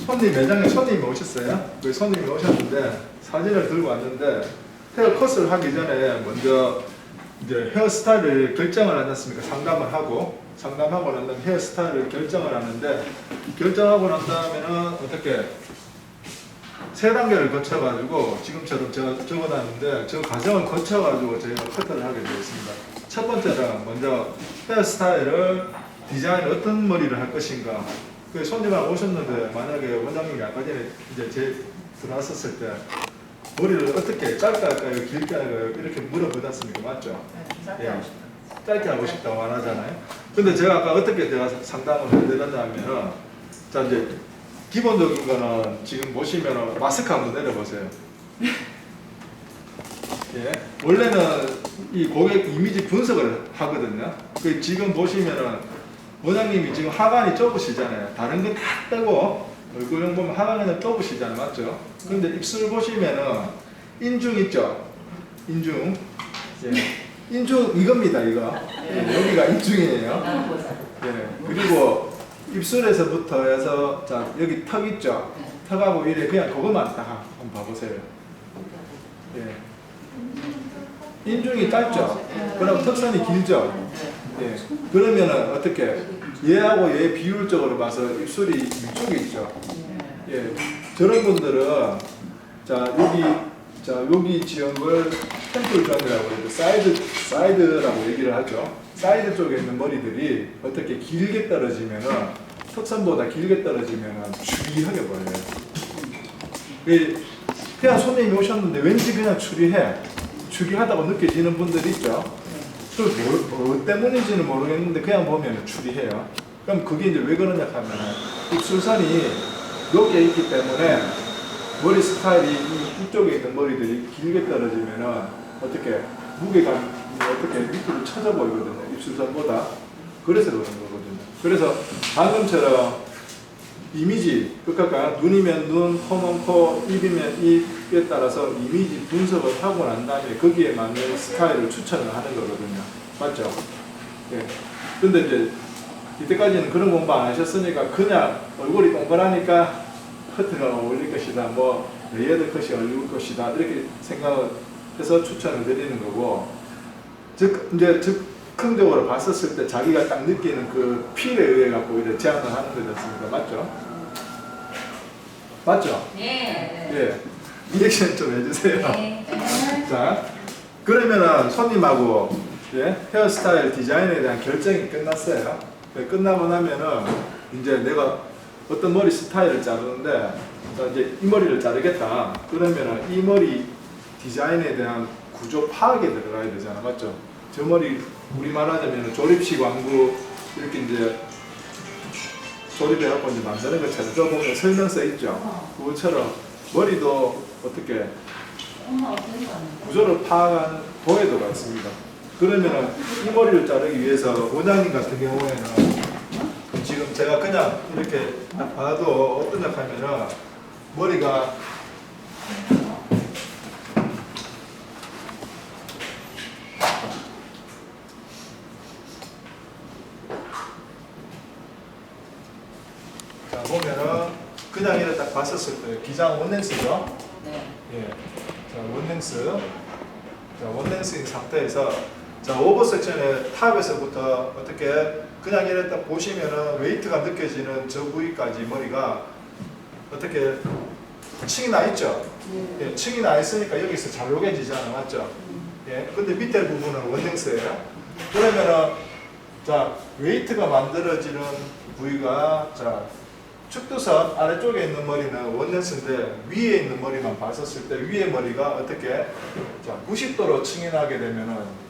매장에 손님이 오셨어요. 그 손님이 오셨는데 사진을 들고 왔는데 헤어컷을 하기 전에 먼저 이제 헤어스타일을 결정을 하지 않습니까? 상담하고 난 다음에 헤어스타일을 결정을 하는데 결정하고 난 다음에는 어떻게 세 단계를 거쳐가지고 지금처럼 제가 적어놨는데 저 과정을 거쳐가지고 저희가 커트를 하게 되었습니다. 첫 번째는 먼저 헤어스타일을 디자인 어떤 머리를 할 것인가. 그 손님하고 오셨는데 만약에 원장님이 아까 전에 이제 제 들어왔었을 때 머리를 어떻게 짧게 할까요? 길게 할까요? 이렇게 물어보지 않습니까? 맞죠? 예. 짧게 하고 싶다고 말하잖아요. 근데 제가 아까 어떻게 제가 상담을 해드렸냐면 자 이제 기본적인 거는 지금 보시면 마스크 한번 내려보세요. 예. 원래는 이 고객 이미지 분석을 하거든요. 그 지금 보시면은 원장님이 지금 하관이 좁으시잖아요. 다른 건 다 빼고 얼굴형 보면 하관에는 좁으시잖아요. 맞죠? 근데 입술 보시면은 인중 있죠? 인중. 예. 인중 이겁니다. 이거. 예. 여기가 인중이에요. 예. 그리고 입술에서부터 해서 자 여기 턱 있죠? 턱하고 이래 그냥 그것만 딱 한번 봐보세요. 예. 인중이 짧죠? 그럼 턱선이 길죠? 예. 그러면은 어떻게 얘하고 얘 비율적으로 봐서 입술이 위쪽에 있죠? 예. 저런 분들은 여기 지역을 템플 존이라고 해서 사이드라고 얘기를 하죠. 사이드 쪽에 있는 머리들이 어떻게 길게 떨어지면은 턱선보다 길게 떨어지면은 추리하게 보여요. 그냥 손님이 오셨는데 왠지 그냥 추리하다고 느껴지는 분들이 있죠. 뭐 때문인지는 모르겠는데 그냥 보면 추리해요. 그럼 그게 이제 왜 그러냐 하면 입술선이 여기에 있기 때문에 머리 스타일이 이쪽에 있는 머리들이 길게 떨어지면은 어떻게 무게감이 어떻게 밑으로 쳐져 보이거든요. 입술선보다. 그래서 그런 거거든요. 그래서 방금처럼 이미지, 그러니까 눈이면 눈, 코면 코, 입이면 입에 따라서 이미지 분석을 하고 난 다음에 거기에 맞는 스타일을 추천을 하는 거거든요. 맞죠? 예. 근데 이제 이때까지는 그런 공부 안 하셨으니까 그냥 얼굴이 동그라니까 커트가 어울릴 것이다, 뭐 레이어드 컷이 어울릴 것이다 이렇게 생각을 해서 추천을 드리는 거고, 이제 즉흥적으로 봤었을 때 자기가 딱 느끼는 그 필에 의해 갖고 이제 제안을 하는 거지 않습니까? 맞죠? 맞죠? 네. 예. 리액션 좀 해주세요. 네. 자, 그러면은 손님하고 헤어스타일 디자인에 대한 결정이 끝났어요. 끝나고 나면은 이제 내가 어떤 머리 스타일을 자르는데, 자, 이제 이 머리를 자르겠다. 그러면은 이 머리 디자인에 대한 구조 파악에 들어가야 되잖아. 맞죠? 저 머리, 우리 말하자면 조립식 왕구, 이렇게 이제 조립해갖고 이제 만드는 것처럼 저 보면 설명서 있죠? 그것처럼 머리도 어떻게 구조를 파악한 도해도가 있습니다. 그러면은 이 머리를 자르기 위해서 원장님 같은 경우에는 지금 제가 그냥 이렇게 딱 봐도 어떠냐 하면은 머리가 자 보면은 그냥 이렇게 딱 봤었을 때 기장 원랭스죠? 네. 예. 자 원랭스. 자 원랭스인 상태에서 자 오버 섹션의 탑에서부터 어떻게 그냥 이렇게 딱 보시면은 웨이트가 느껴지는 저 부위까지 머리가 어떻게 층이 나 있죠? 예, 층이 나 있으니까 여기서 잘 녹여지잖아, 맞죠? 예, 근데 밑에 부분은 원랭스예요. 그러면은 자 웨이트가 만들어지는 부위가 자 축두선 아래쪽에 있는 머리는 원랭스인데 위에 있는 머리만 봤었을 때 위에 머리가 어떻게 자 90도로 층이 나게 되면은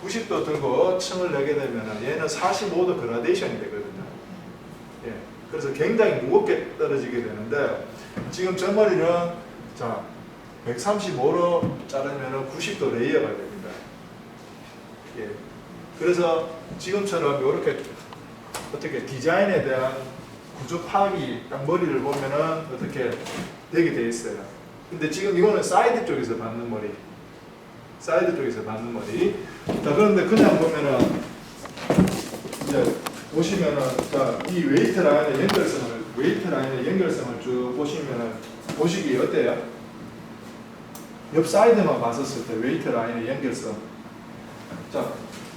90도 들고 층을 내게 되면은 얘는 45도 그라데이션이 되거든요. 예, 그래서 굉장히 무겁게 떨어지게 되는데 지금 저 머리는 자 135로 자르면은 90도 레이어가 됩니다. 예, 그래서 지금처럼 이렇게 어떻게 디자인에 대한 구조 파악이 딱 머리를 보면은 어떻게 되게 돼 있어요. 근데 지금 이거는 사이드 쪽에서 받는 머리. 사이드 쪽에서 받는 머리. 자, 그런데 그냥 보면은 이제 보시면은 자, 이 웨이트 라인의 연결선을 웨이트 라인의 연결성을 쭉 보시면 보시기 어때요? 옆 사이드만 봤었을 때 웨이트 라인의 연결성. 자,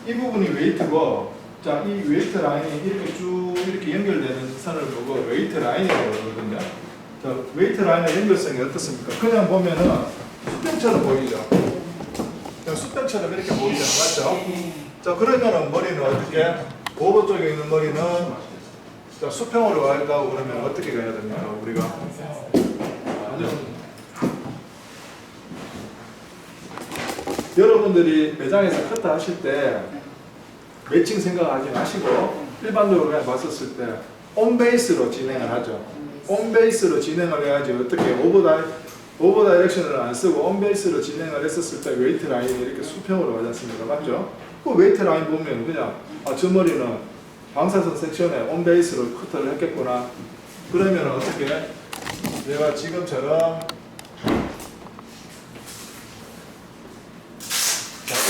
이 부분이 웨이트고, 자, 이 웨이트 라인이 이렇게 쭉 이렇게 연결되는 선을 보고 웨이트 라인이라고 그러거든요. 자, 웨이트 라인의 연결성이 어떻습니까? 그냥 보면은 수평처럼 보이죠? 그냥 수평처럼 이렇게 보이죠? 맞죠? 자, 그러면은 머리는 어떻게? 오버 쪽에 있는 머리는 자, 수평으로 가려고 그러면 어떻게 가야 됩니까? 우리가 여러분들이 매장에서 커트 하실 때 매칭 생각하지 마시고 일반적으로 그냥 봤었을 때 온베이스로 진행을 하죠. 온베이스로 진행을 해야지 어떻게 오버 다이렉션을 안 쓰고 온베이스로 진행을 했었을 때 웨이트 라인이 이렇게 수평으로 가지 않습니까? 맞죠? 그 웨이트 라인 보면 그냥 저 머리는 방사선 섹션에 온베이스로 커트를 했겠구나. 그러면 어떻게 내가 지금처럼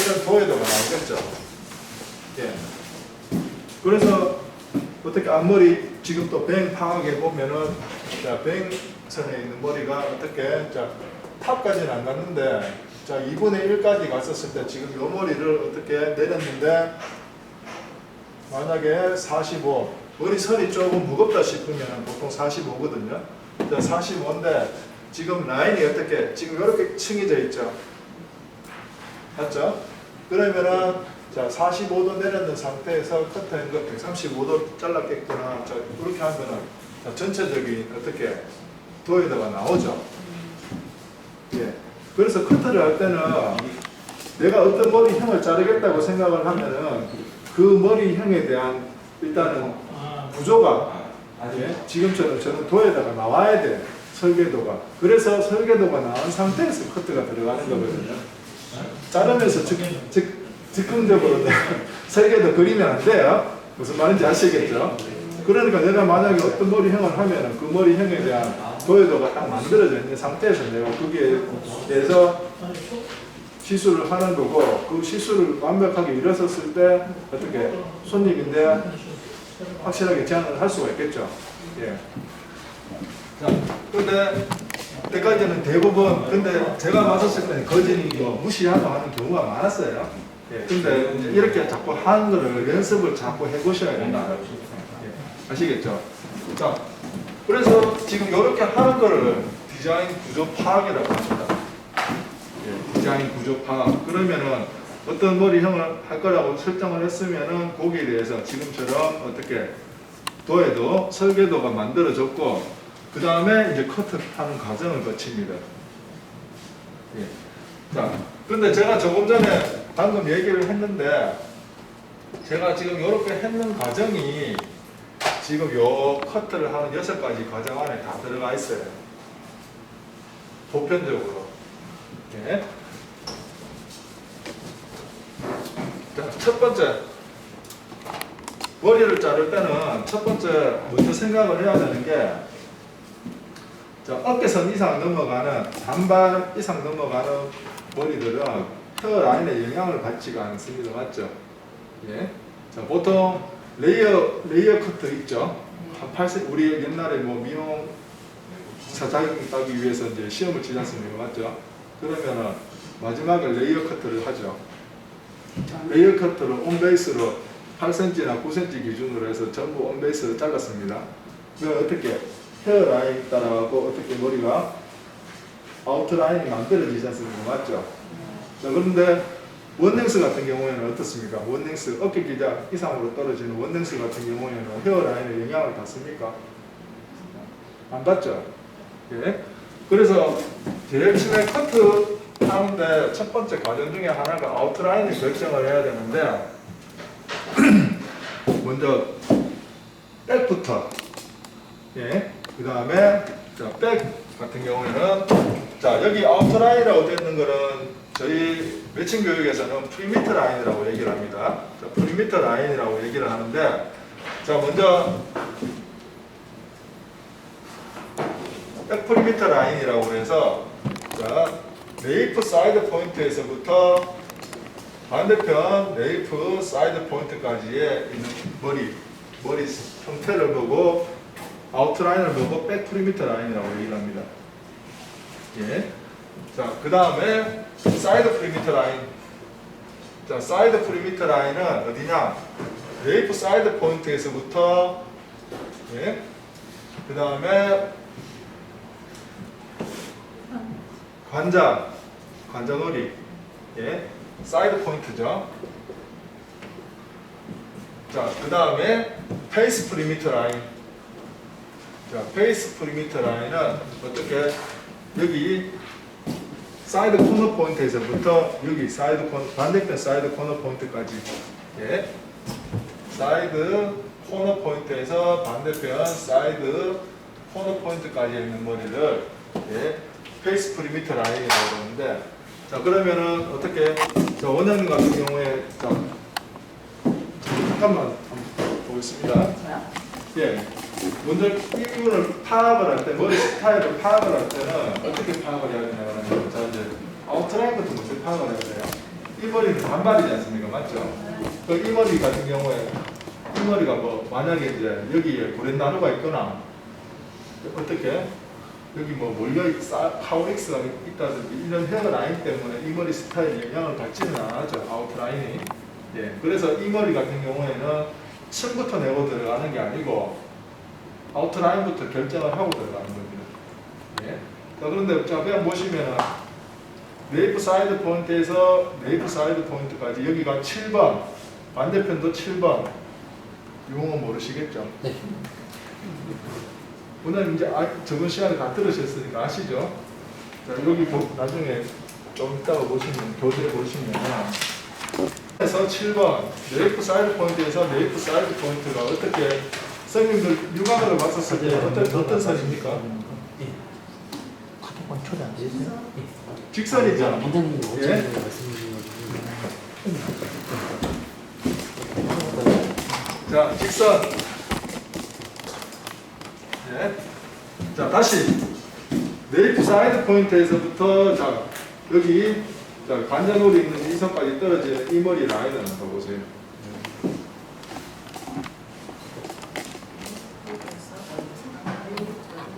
이런 도해도가 나오겠죠. 예. 그래서 어떻게 앞머리 지금 또 뱅 파악해 보면은 자, 뱅선에 있는 머리가 어떻게 자, 탑까지는 안 갔는데 자, 2분의 1까지 갔었을 때 지금 이 머리를 어떻게 내렸는데 만약에 45 머리 선이 조금 무겁다 싶으면 보통 45거든요. 자, 45인데 지금 라인이 어떻게 지금 이렇게 층이져 있죠. 맞죠? 그러면은 자 45도 내렸는 상태에서 커트한 거 135도 잘랐겠구나. 자 그렇게 하면은 자, 전체적인 어떻게 도에다가 나오죠. 예. 그래서 커트를 할 때는 내가 어떤 머리형을 자르겠다고 생각을 하면은 그 머리형에 대한 일단은 구조가 예, 지금처럼 저는 도에다가 나와야 돼. 설계도가. 그래서 설계도가 나온 상태에서 커트가 들어가는 거거든요. 자르면서 즉흥적으로 설계도 그리면 안 돼요. 무슨 말인지 아시겠죠? 그러니까 내가 만약에 어떤 머리형을 하면은 그 머리형에 대한 도해도가 딱 만들어져 있는 상태에서 내가 거기에 대해서 시술을 하는 거고 그 시술을 완벽하게 이뤘었을 때 어떻게 손님인데 확실하게 제안을 할 수가 있겠죠. 예. 자, 근데 때까지는 대부분 근데 제가 맞았을 때는 거진이 뭐 무시하고 하는 경우가 많았어요. 예, 근데 이제 이렇게 자꾸 하는 거를 연습을 자꾸 해보셔야 된다. 예, 아시겠죠? 자, 그래서 지금 이렇게 하는 거를 디자인 구조 파악이라고 합니다. 예, 디자인 구조 파악. 그러면은 어떤 머리형을 할 거라고 설정을 했으면은 거기에 대해서 지금처럼 어떻게 도에도 설계도가 만들어졌고 그 다음에 이제 커트하는 과정을 거칩니다. 예. 자, 근데 제가 조금 전에 방금 얘기를 했는데 제가 지금 이렇게 했는 과정이 지금 요 커트를 하는 6가지 과정 안에 다 들어가 있어요. 보편적으로. 예. 자, 첫 번째 머리를 자를 때는 첫 번째 먼저 생각을 해야 되는 게 자, 어깨선 이상 넘어가는 단발 이상 넘어가는 머리들은 헤어라인에 영향을 받지가 않습니다. 맞죠? 예. 자, 보통 레이어 커트 있죠? 한 8cm, 우리 옛날에 뭐 미용 자격증 따기 위해서 이제 시험을 치지 않습니까? 맞죠? 그러면은 마지막에 레이어 커트를 하죠. 레이어 커트를 온베이스로 8cm나 9cm 기준으로 해서 전부 온베이스로 잘랐습니다. 그 어떻게 헤어라인 따라가고 어떻게 머리가 아웃라인이 만들어지지 않습니까? 맞죠? 자, 그런데 원랭스 같은 경우에는 어떻습니까? 원랭스 어깨 기자 이상으로 떨어지는 원랭스 같은 경우에는 헤어라인에 영향을 받습니까? 안 받죠? 예. 그래서 제일 처음에 커트 하는데 첫 번째 과정 중에 하나가 아웃라인을 결정을 해야 되는데 먼저 백부터 예. 그 다음에 백 같은 경우에는 자 여기 아웃라인이라고 되어 있는 거는 저희 매칭 교육에서는 프리미터 라인이라고 얘기를 합니다. 자, 프리미터 라인이라고 얘기를 하는데 자 먼저 백 프리미터 라인이라고 해서 자 네이프 사이드 포인트에서부터 반대편 네이프 사이드 포인트까지의 있는 머리 형태를 보고 아웃라인을 보고 백 프리미터 라인이라고 얘기를 합니다. 예. 자, 그 다음에 사이드 프리미터 라인. 자, 사이드 프리미터 라인은 어디냐? 레이프 사이드 포인트에서부터 예. 그 다음에 관자놀이 예. 사이드 포인트죠. 자, 그 다음에 페이스 프리미터 라인. 자, 페이스 프리미터 라인은 어떻게 여기 사이드 코너 포인트에서부터 여기 사이드 코너, 반대편 사이드 코너 포인트까지 예. 사이드 코너 포인트에서 반대편 사이드 코너 포인트까지 있는 머리를 예. 페이스 프리미터 라인이라고 그러는데 자, 그러면은 어떻게 자, 원장님 같은 경우에 자, 잠깐만 한번 보겠습니다. 예. 먼저 이 부분을 파악을 할 때, 머리 스타일을 파악을 할 때는 어떻게 파악을 해야 되냐면, 자, 이제 아웃라인부터 먼저 파악을 해야 돼요. 이 머리는 단발이지 않습니까? 맞죠? 이 머리 같은 경우에, 이 머리가 뭐, 만약에 이제 여기에 고렛나루가 있거나, 어떻게? 여기 뭐 몰려, 카우릭스가 있다든지, 이런 헤어라인 때문에 이 머리 스타일에 영향을 받지는 않았죠. 아웃라인이. 예. 그래서 이 머리 같은 경우에는 층부터 내고 들어가는 게 아니고, 아웃라인부터 결정을 하고 들어가는 겁니다. 예. 자, 그런데 자, 그냥 보시면은 네이프 사이드 포인트에서 네이프 사이드 포인트까지 여기가 7번, 반대편도 7번. 용어 모르시겠죠? 네. 오늘 이제 저번 시간에 다 들으셨으니까 아시죠? 자, 여기 나중에 좀 이따가 보시면 교재에 보시면 에서 7번 네이프 사이드 포인트에서 네이프 사이드 포인트가 어떻게 선생님들 육안으로 봤었을 때 어떤 선입니까? 예. 카톡방 초대 안 되셨어요? 예. 직선이죠. 원장님이 예? 말씀해주신 자, 직선. 예. 자, 다시 네이프 사이드 포인트에서부터 자, 여기 자, 관자놀이 있는 이 선까지 떨어지는 이 머리 라인을 한번 보세요.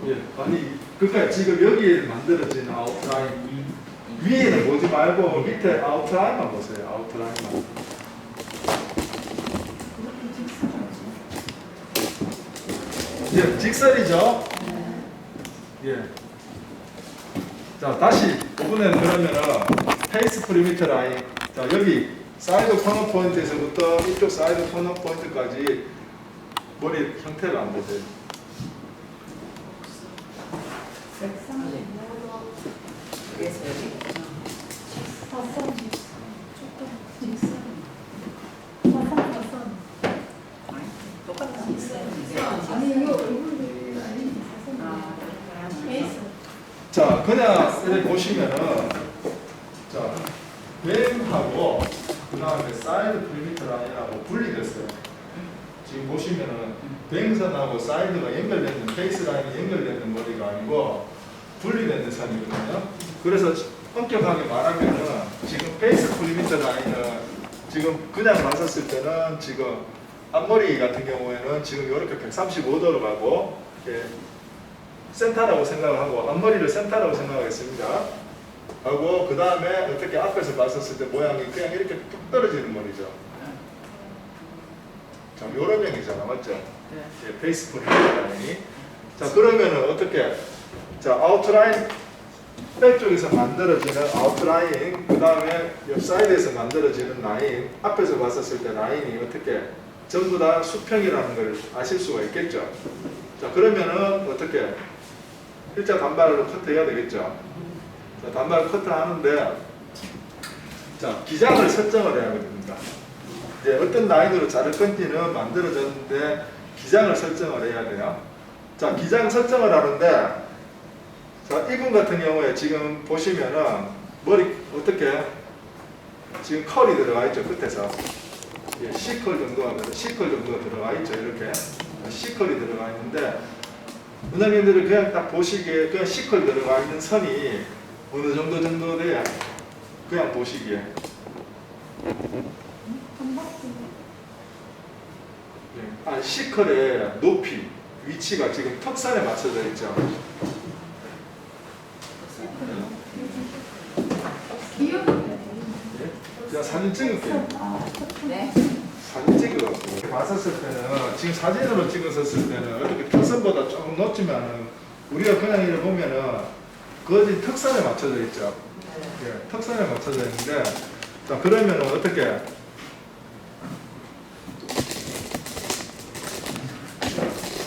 예, 아니, 그러니까 지금 여기에 만들어진 아웃라인 위에는 보지 말고 밑에 아웃라인만 보세요. 아웃라인만. 예, 직선이죠. 예. 자, 다시 이번에는 그러면은 페이스 프리미터 라인. 자, 여기 사이드 코너 포인트에서부터 이쪽 사이드 코너 포인트까지 머리 형태를 안 보세요. 자, 그냥 이렇게 보시면은 자, 뱀하고 그 다음에 사이드 프리미터 라인하고 분리됐어요. 지금 보시면은 뱅선하고 사이드가 연결되는 페이스 라인이 연결되는 머리가 아니고 분리되는 선이거든요. 그래서 엄격하게 말하면은 지금 페이스 프리미터 라인은 지금 그냥 봤었을 때는 지금 앞머리 같은 경우에는 지금 이렇게 135도로 가고 이렇게 센터라고 생각을 하고 앞머리를 센터라고 생각하겠습니다. 하고 그 다음에 어떻게 앞에서 봤었을 때 모양이 그냥 이렇게 뚝 떨어지는 머리죠. 자, 요런 형이잖아, 맞죠? 예, 페이스 프리미터 라인이. 자, 그러면은 어떻게? 자, 아웃라인 백 쪽에서 만들어지는 아웃라인, 그 다음에 옆 사이드에서 만들어지는 라인, 앞에서 봤었을 때 라인이 어떻게? 전부 다 수평이라는 걸 아실 수가 있겠죠. 자, 그러면은 어떻게? 일자 단발로 커트해야 되겠죠. 자, 단발 커트 하는데, 자, 기장을 설정을 해야 됩니다. 이제 어떤 라인으로 자를 건지는 만들어졌는데, 기장을 설정을 해야 돼요. 자, 기장 설정을 하는데, 자, 이분 같은 경우에 지금 보시면은, 머리 어떻게? 지금 컬이 들어가 있죠, 끝에서. 예, C컬 정도가, C컬 정도가 들어가 있죠, 이렇게. C컬이 들어가 있는데, 원장님들은 그냥 딱 보시기에 그냥 C컬 들어가 있는 선이 어느 정도 돼야 그냥 보시기에. 예, C컬의 높이, 위치가 지금 턱선에 맞춰져 있죠. 제가 사진 찍을게요. 네. 사진 찍어갖고 봤었을 때는 지금 사진으로 찍었었을 때는 어떻게 턱선보다 조금 높지만은 우리가 그냥 이렇게 보면은 거진 턱선에 맞춰져 있죠. 예, 턱선에 맞춰져 있는데 자 그러면은 어떻게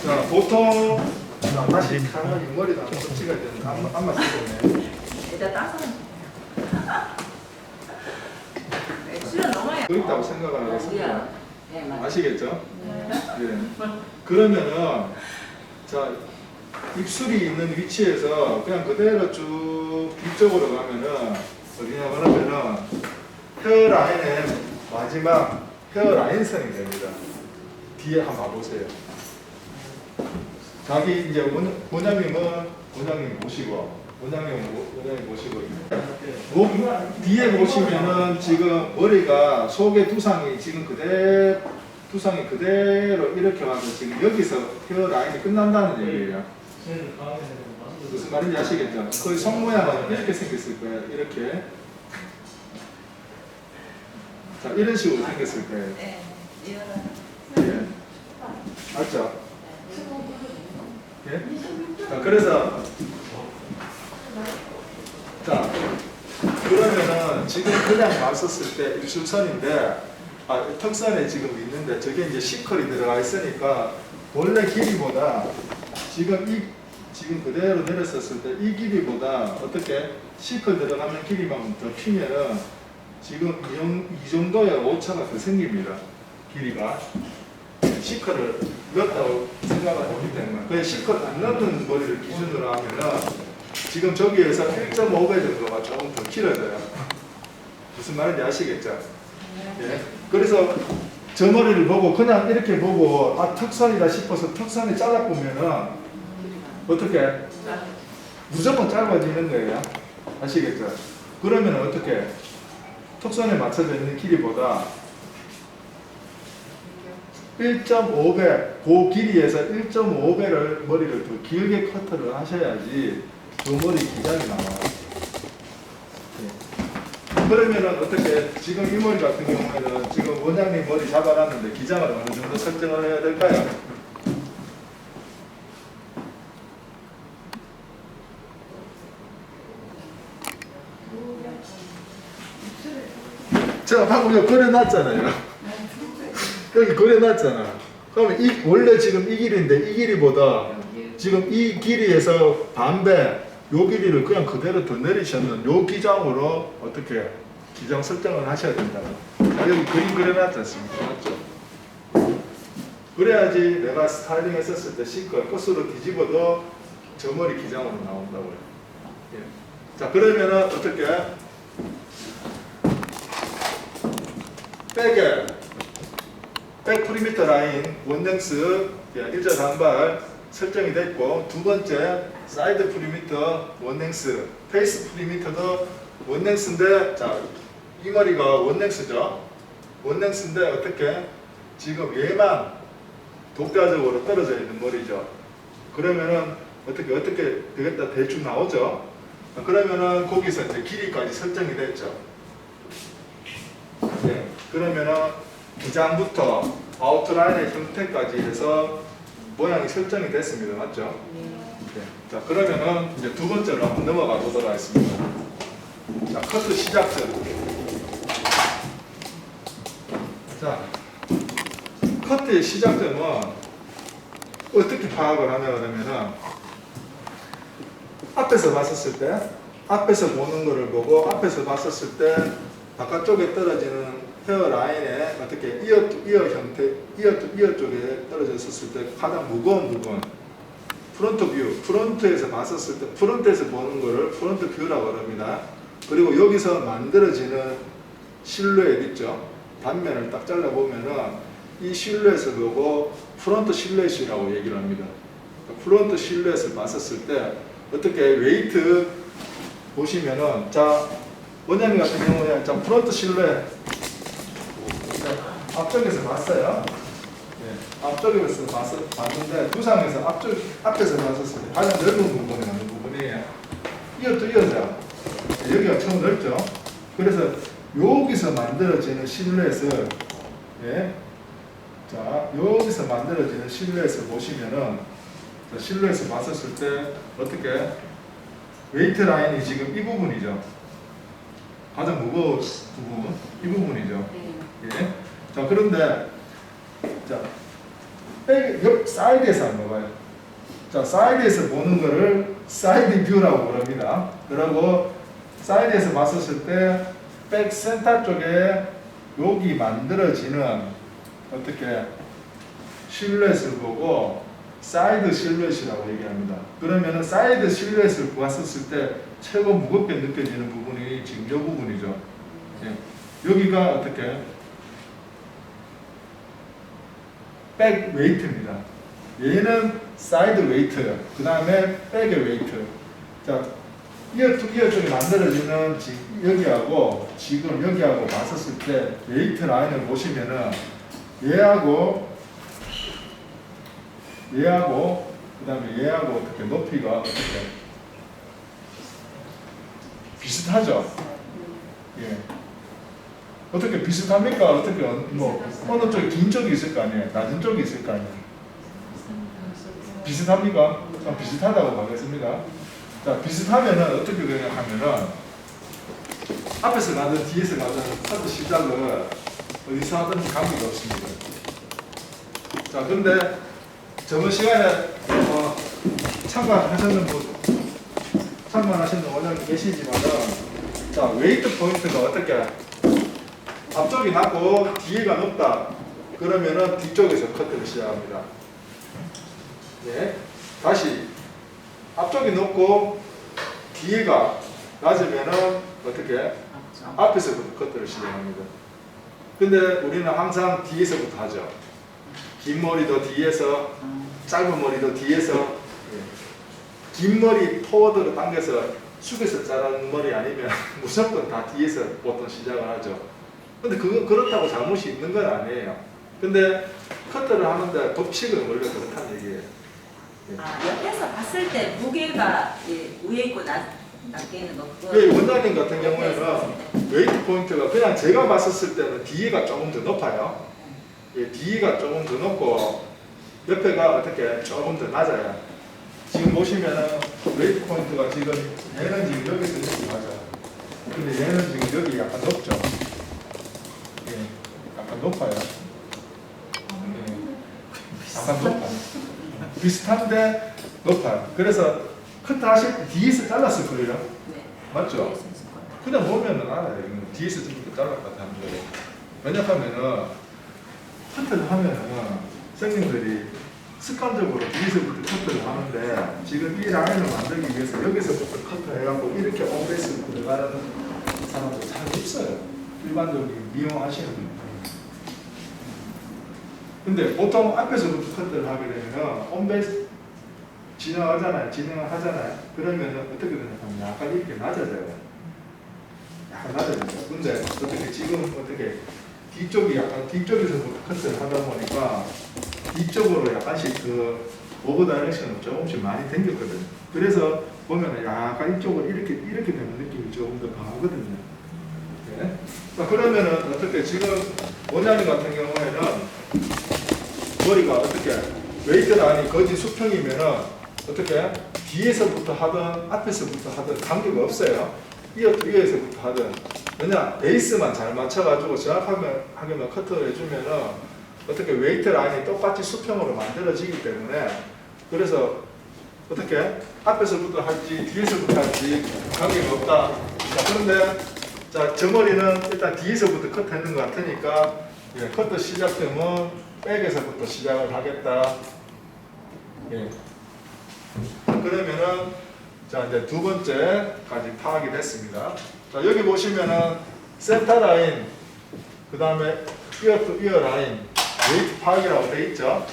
자 보통 다시 강하게 머리도 한번 찍어야 되는데 안마 쓰고 일단 따서. 수련 넘어야. 그 있다고 생각을 하겠습니다. 네, 맞아요. 아시겠죠? 예. 그러면은 자 입술이 있는 위치에서 그냥 그대로 쭉 뒤쪽으로 가면은 어디냐 그러면은 헤어라인의 마지막 헤어라인선이 됩니다. 뒤에 한번 봐보세요. 자기 이제 원장님 모시고 원장님 모시고 뒤에 보시면은 지금 머리가 속의 두상이 지금 두상이 그대로 이렇게 와서 지금 여기서 헤어 라인이 끝난다는 얘기예요. 무슨 말인지 아시겠죠? 거의 손 모양은 이렇게 생겼을 거예요. 이렇게. 자, 이런 식으로 생겼을 거예요. 네. 예. 맞죠? 예? 자, 그래서 자, 그러면은 지금 그냥 봤었을 때 입술선인데 턱선에 지금 있는데 저게 이제 시컬이 들어가 있으니까 원래 길이보다 지금 그대로 내렸었을 때 이 길이보다 어떻게 시컬 들어가는 길이만 더 피면은 지금 이 정도의 오차가 더 생깁니다. 길이가 시컬을 넣었다고 생각을 하기 때문에 그 시컬 안 넣는 머리를 기준으로 하면은 지금 저기에서 1.5배 정도가 조금 더 길어져요. 무슨 말인지 아시겠죠? 예. 그래서 저 머리를 보고 그냥 이렇게 보고 턱선이다 싶어서 턱선이 잘라보면은 어떻게 무조건 짧아지는 거예요. 아시겠죠? 그러면 어떻게 턱선에 맞춰져 있는 길이보다 1.5배 그 길이에서 1.5배를 머리를 더 길게 커트를 하셔야지 그 머리 기장이 나와요. 예. 그러면은 어떻게 지금 이 머리 같은 경우에는 지금 원장님 머리 잡아놨는데 기장을 어느 정도 설정을 해야 될까요? 제가 방금 여기 그려놨잖아요. 여기 그려놨잖아. 그러면 원래 지금 이 길인데 이 길이보다 지금 이 길이에서 반배 요 길이를 그냥 그대로 더 내리시면 요 기장으로 어떻게 기장 설정을 하셔야 된다. 여기 그림 그려놨지 않습니까? 맞죠? 그래야지 내가 스타일링 했었을 때 시컬 끝으로 뒤집어도 저 머리 기장으로 나온다고요. 예. 자 그러면은 어떻게 백 프리미터 라인 원랭스 일자 단발 설정이 됐고 두 번째 사이드 프리미터 원랭스 페이스 프리미터도 원랭스인데 자 이 머리가 원랭스죠. 원랭스인데 어떻게 지금 얘만 독자적으로 떨어져 있는 머리죠. 그러면은 어떻게 되겠다 대충 나오죠. 그러면은 거기서 이제 길이까지 설정이 됐죠. 네. 그러면은 기장부터 아웃라인의 형태까지 해서 모양이 설정이 됐습니다. 맞죠? 네. 자, 그러면은 이제 두 번째로 한번 넘어가 보도록 하겠습니다. 자, 커트 시작점. 자, 커트의 시작점은 어떻게 파악을 하냐 그러면은 앞에서 봤었을 때 앞에서 보는 거를 보고 앞에서 봤었을 때 바깥쪽에 떨어지는 헤어 라인에 어떻게 이어 형태, 이어 쪽에 떨어졌을 때 가장 무거운 부분 프론트 뷰, 프론트에서 봤었을 때 프론트에서 보는 거를 프론트 뷰라고 합니다. 그리고 여기서 만들어지는 실루엣 있죠. 단면을 딱 잘라보면은 이 실루엣을 보고 프론트 실루엣이라고 얘기를 합니다. 프론트 실루엣을 봤었을 때 어떻게 웨이트 보시면은 자 원장님 같은 경우에 자 프론트 실루엣 앞쪽에서 봤어요. 네. 앞쪽에서 봤는데 두상에서 앞에서 봤었을 때 가장 넓은 부분이 어느 부분이에요? 이것도 이어져. 여기가 처음 넓죠. 그래서 여기서 만들어지는 실루엣을 예. 자, 여기서 만들어지는 실루엣을 보시면은 자, 실루엣을 봤었을 때 어떻게 웨이트 라인이 지금 이 부분이죠. 가장 무거운 부분 이 부분이죠. 예. 자, 그런데 자, 옆 사이드에서 한번 봐요. 자, 사이드에서 보는 거를 사이드 뷰라고 부릅니다. 그리고 사이드에서 봤었을 때 백 센터 쪽에 여기 만들어지는 어떻게 실루엣을 보고 사이드 실루엣이라고 얘기합니다. 그러면은 사이드 실루엣을 보았었을 때 최고 무겁게 느껴지는 부분이 지금 이 부분이죠. 예. 여기가 어떻게 백 웨이트입니다. 얘는 사이드 웨이트, 그 다음에 백의 웨이트. 자, 이어 쪽에 만들어지는 여기하고 지금 여기하고 봤었을 때 웨이트 라인을 보시면은 얘하고 그 다음에 얘하고 어떻게 높이가 어떻게 비슷하죠? 예. 어떻게 비슷합니까? 어떻게 뭐 어느 쪽이 긴 쪽이 있을 거 아니에요? 낮은 쪽이 있을 거 아니에요? 비슷합니까? 그럼 비슷하다고 가겠습니다. 자, 비슷하면은 어떻게 그냥 하면은 앞에서 가든 뒤에서 가든 카드 시작을 어디서 하든 관계가 없습니다. 자, 근데 저번 시간에 참관하시는 원장님 계시지만은 자, 웨이트 포인트가 어떻게 앞쪽이 낮고 뒤가 높다. 그러면은 뒤쪽에서 커트를 시작합니다. 네. 다시 앞쪽이 높고 뒤가 낮으면은 어떻게 앞에서부터 커트를 시작합니다. 근데 우리는 항상 뒤에서부터 하죠. 긴 머리도 뒤에서, 짧은 머리도 뒤에서. 예. 긴 머리 포워드로 당겨서 숙여서 자른 머리 아니면 무조건 다 뒤에서 보통 시작을 하죠. 근데 그렇다고 잘못이 있는 건 아니에요. 근데 커트를 하는데 법칙은 원래 그렇다는 얘기예요. 예. 아, 옆에서 봤을 때 무게가 예, 위에 있고 낮게 있는 거 그거. 그 원장님 같은 경우에는 웨이트 포인트가 그냥 제가 봤었을 때는 뒤가 조금 더 높아요. 예, 뒤가 조금 더 높고 옆에가 어떻게 조금 더 낮아요. 지금 보시면은 웨이트 포인트가 지금 얘는 지금 여기서 이렇게 맞아요. 근데 얘는 지금 여기 약간 높죠. 예, 약간 높아요. 예, 약간 높아요. 비슷한데 높아요. 그래서 커트 하실 때 뒤에서 잘랐을 거예요. 네. 맞죠? 뒤에서 있을 거예요. 그냥 보면은 알아요. 이거 뒤에서 좀 잘랐다 하는 거예요. 왜냐하면은 커트를 하면은 선생님들이 습관적으로 뒤에서부터 커트를 하는데 지금 이 라인을 만들기 위해서 여기서부터 커트 해갖고 이렇게 홈베이스로 들어가는 사람들 잘 없어요. 일반적인 미용하시는 분들. 근데 보통 앞에서부터 커트를 하게 되면 홈베이스 진행을 하잖아요. 그러면 어떻게 되냐면 약간 이렇게 낮아져요. 약간 낮아져요. 근데 어떻게 지금 어떻게 뒤쪽이 약간 뒤쪽에서부터 커트를 하다 보니까 뒤쪽으로 약간씩 그 오버 다이렉션을 조금씩 많이 당겼거든요. 그래서 보면 약간 이쪽으로 이렇게 되는 느낌이 조금 더 강하거든요. 네. 그러면은 어떻게 지금 원장님 같은 경우에는 머리가 어떻게 웨이트 라인이 거진 수평이면은 어떻게 뒤에서부터 하든 앞에서부터 하든 관계가 없어요. 이어서부터 하든 왜냐 베이스만 잘 맞춰가지고 정확하게만 커트를 해주면은 어떻게 웨이트 라인이 똑같이 수평으로 만들어지기 때문에 그래서 어떻게 앞에서부터 할지 뒤에서부터 할지 관계가 없다. 자, 그런데 자, 저 머리는 일단 뒤에서부터 커트했는 것 같으니까 예, 커트 시작되면 백에서부터 시작을 하겠다. 예. 그러면은 자 이제 두 번째까지 파악이 됐습니다. 자 여기 보시면은 센터 라인, 그 다음에 이어 투 이어 라인, 웨이트 파악이라고 돼 있죠.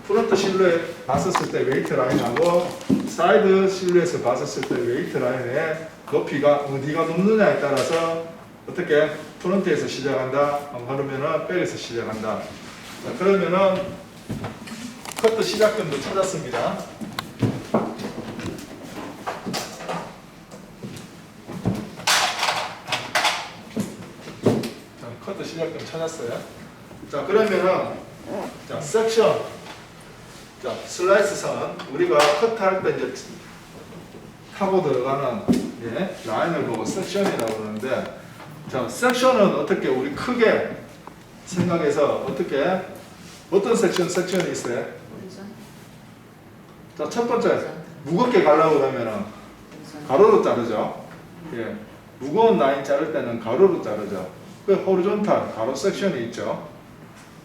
프론트 실루엣 봤었을 때 웨이트 라인하고 사이드 실루엣을 봤었을 때 웨이트 라인의 높이가 어디가 높느냐에 따라서 어떻게 프론트에서 시작한다, 그러면은 백에서 시작한다. 자, 그러면은 커트 시작점도 찾았습니다. 자, 커트 시작점 찾았어요. 자, 그러면은 자, 섹션, 자, 슬라이스 선 우리가 커트할 때 이제 타고 들어가는 라인을 보고 섹션이라고 그러는데, 자, 섹션은 어떻게 우리 크게 생각해서 어떤 섹션이 있어요? 자, 첫 번째 무겁게 가려고 하면은 가로로 자르죠. 예, 무거운 라인 자를 때는 가로로 자르죠. 그 호리존탈 가로 섹션이 있죠.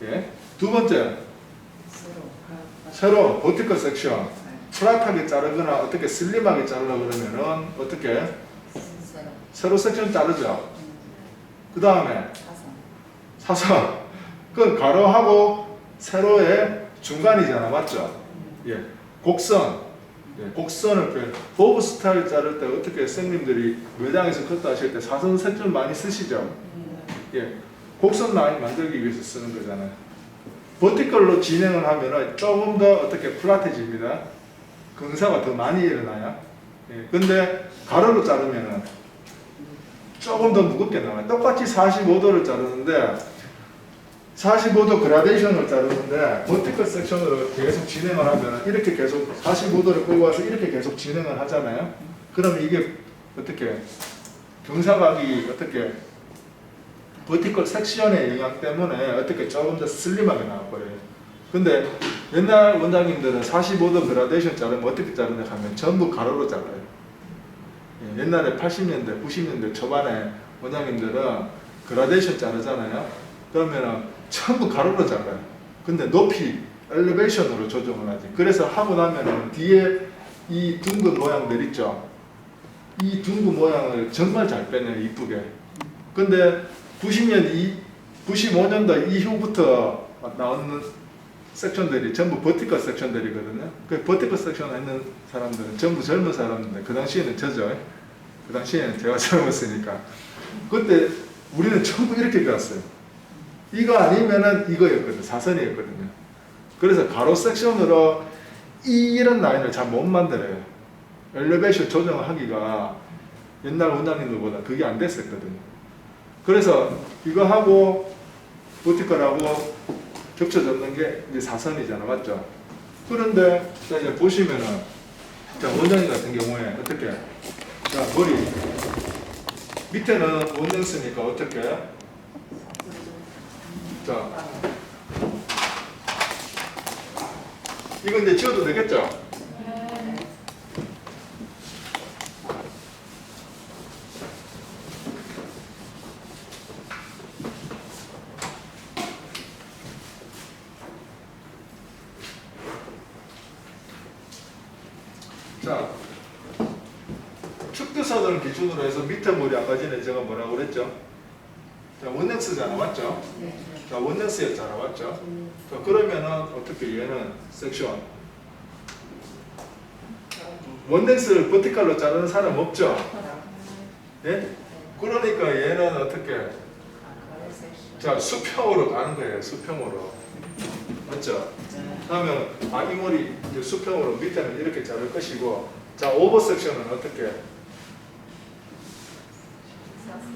예, 두 번째 세로 버티컬 섹션. 플랫하게 자르거나 어떻게 슬림하게 자르려고 그러면은 어떻게 세로 섹션 자르죠. 그 다음에 사선. 그건 가로하고 세로의 중간이잖아, 맞죠? 예, 곡선. 예, 곡선을 표현. 보브 스타일 자를 때 어떻게 선생님들이 매장에서 커트 하실 때 사선 섹션 많이 쓰시죠? 예, 곡선 라인 만들기 위해서 쓰는 거잖아요. 버티컬로 진행을 하면은 조금 더 어떻게 플랫해집니다. 근사가 더 많이 일어나요. 예, 근데 가로로 자르면은 조금 더 무겁게 나와요. 똑같이 45도를 자르는데 45도 그라데이션을 자르는데 버티컬 섹션으로 계속 진행을 하면 이렇게 계속 45도를 끌고 와서 이렇게 계속 진행을 하잖아요. 그러면 이게 어떻게 경사각이 어떻게 버티컬 섹션의 영향 때문에 어떻게 조금 더 슬림하게 나와버려요. 근데 옛날 원장님들은 45도 그라데이션 자르면 어떻게 자르냐 하면 전부 가로로 잘라요. 예, 옛날에 80년대, 90년대 초반에 원장님들은 그라데이션 자르잖아요. 그러면 전부 가로로 잘라요. 근데 높이, 엘리베이션으로 조정을 하지. 그래서 하고 나면은 뒤에 이 둥근 모양들 있죠. 이 둥근 모양을 정말 잘 빼내요, 이쁘게. 근데 95년도 이후부터 나오는 섹션들이 전부 버티컬 섹션들이거든요. 그 버티컬 섹션 했는 사람들은 전부 젊은 사람인데 그 당시에는 저죠. 그 당시에는 제가 젊었으니까. 그때 우리는 전부 이렇게 배웠어요. 이거 아니면은 이거였거든요. 사선이었거든요. 그래서 가로 섹션으로 이런 라인을 잘 못 만들어요. 엘리베이션 조정하기가 옛날 원장님들보다 그게 안 됐었거든요. 그래서 이거 하고 버티컬하고 겹쳐 졌는 게 이제 사선이잖아, 맞죠? 그런데 자 이제 보시면은 자 원장님 같은 경우에 어떻게 자 머리 밑에는 원len스니까 어떻게 자 이거 이제 지워도 되겠죠? 자, 축두선을 기준으로 해서 밑에 머리 아까 전에 제가 뭐라고 그랬죠? 자, 원len스잖아, 맞죠? 자, 원len스였잖아, 맞죠? 자, 그러면은 어떻게 얘는 섹션 원len스를 버티컬로 자르는 사람 없죠? 예? 그러니까 얘는 어떻게 자, 수평으로 가는 거예요, 수평으로. 맞죠? 그러면 이 머리 이제 수평으로 밑에는 이렇게 자를 것이고, 자 오버 섹션은 어떻게?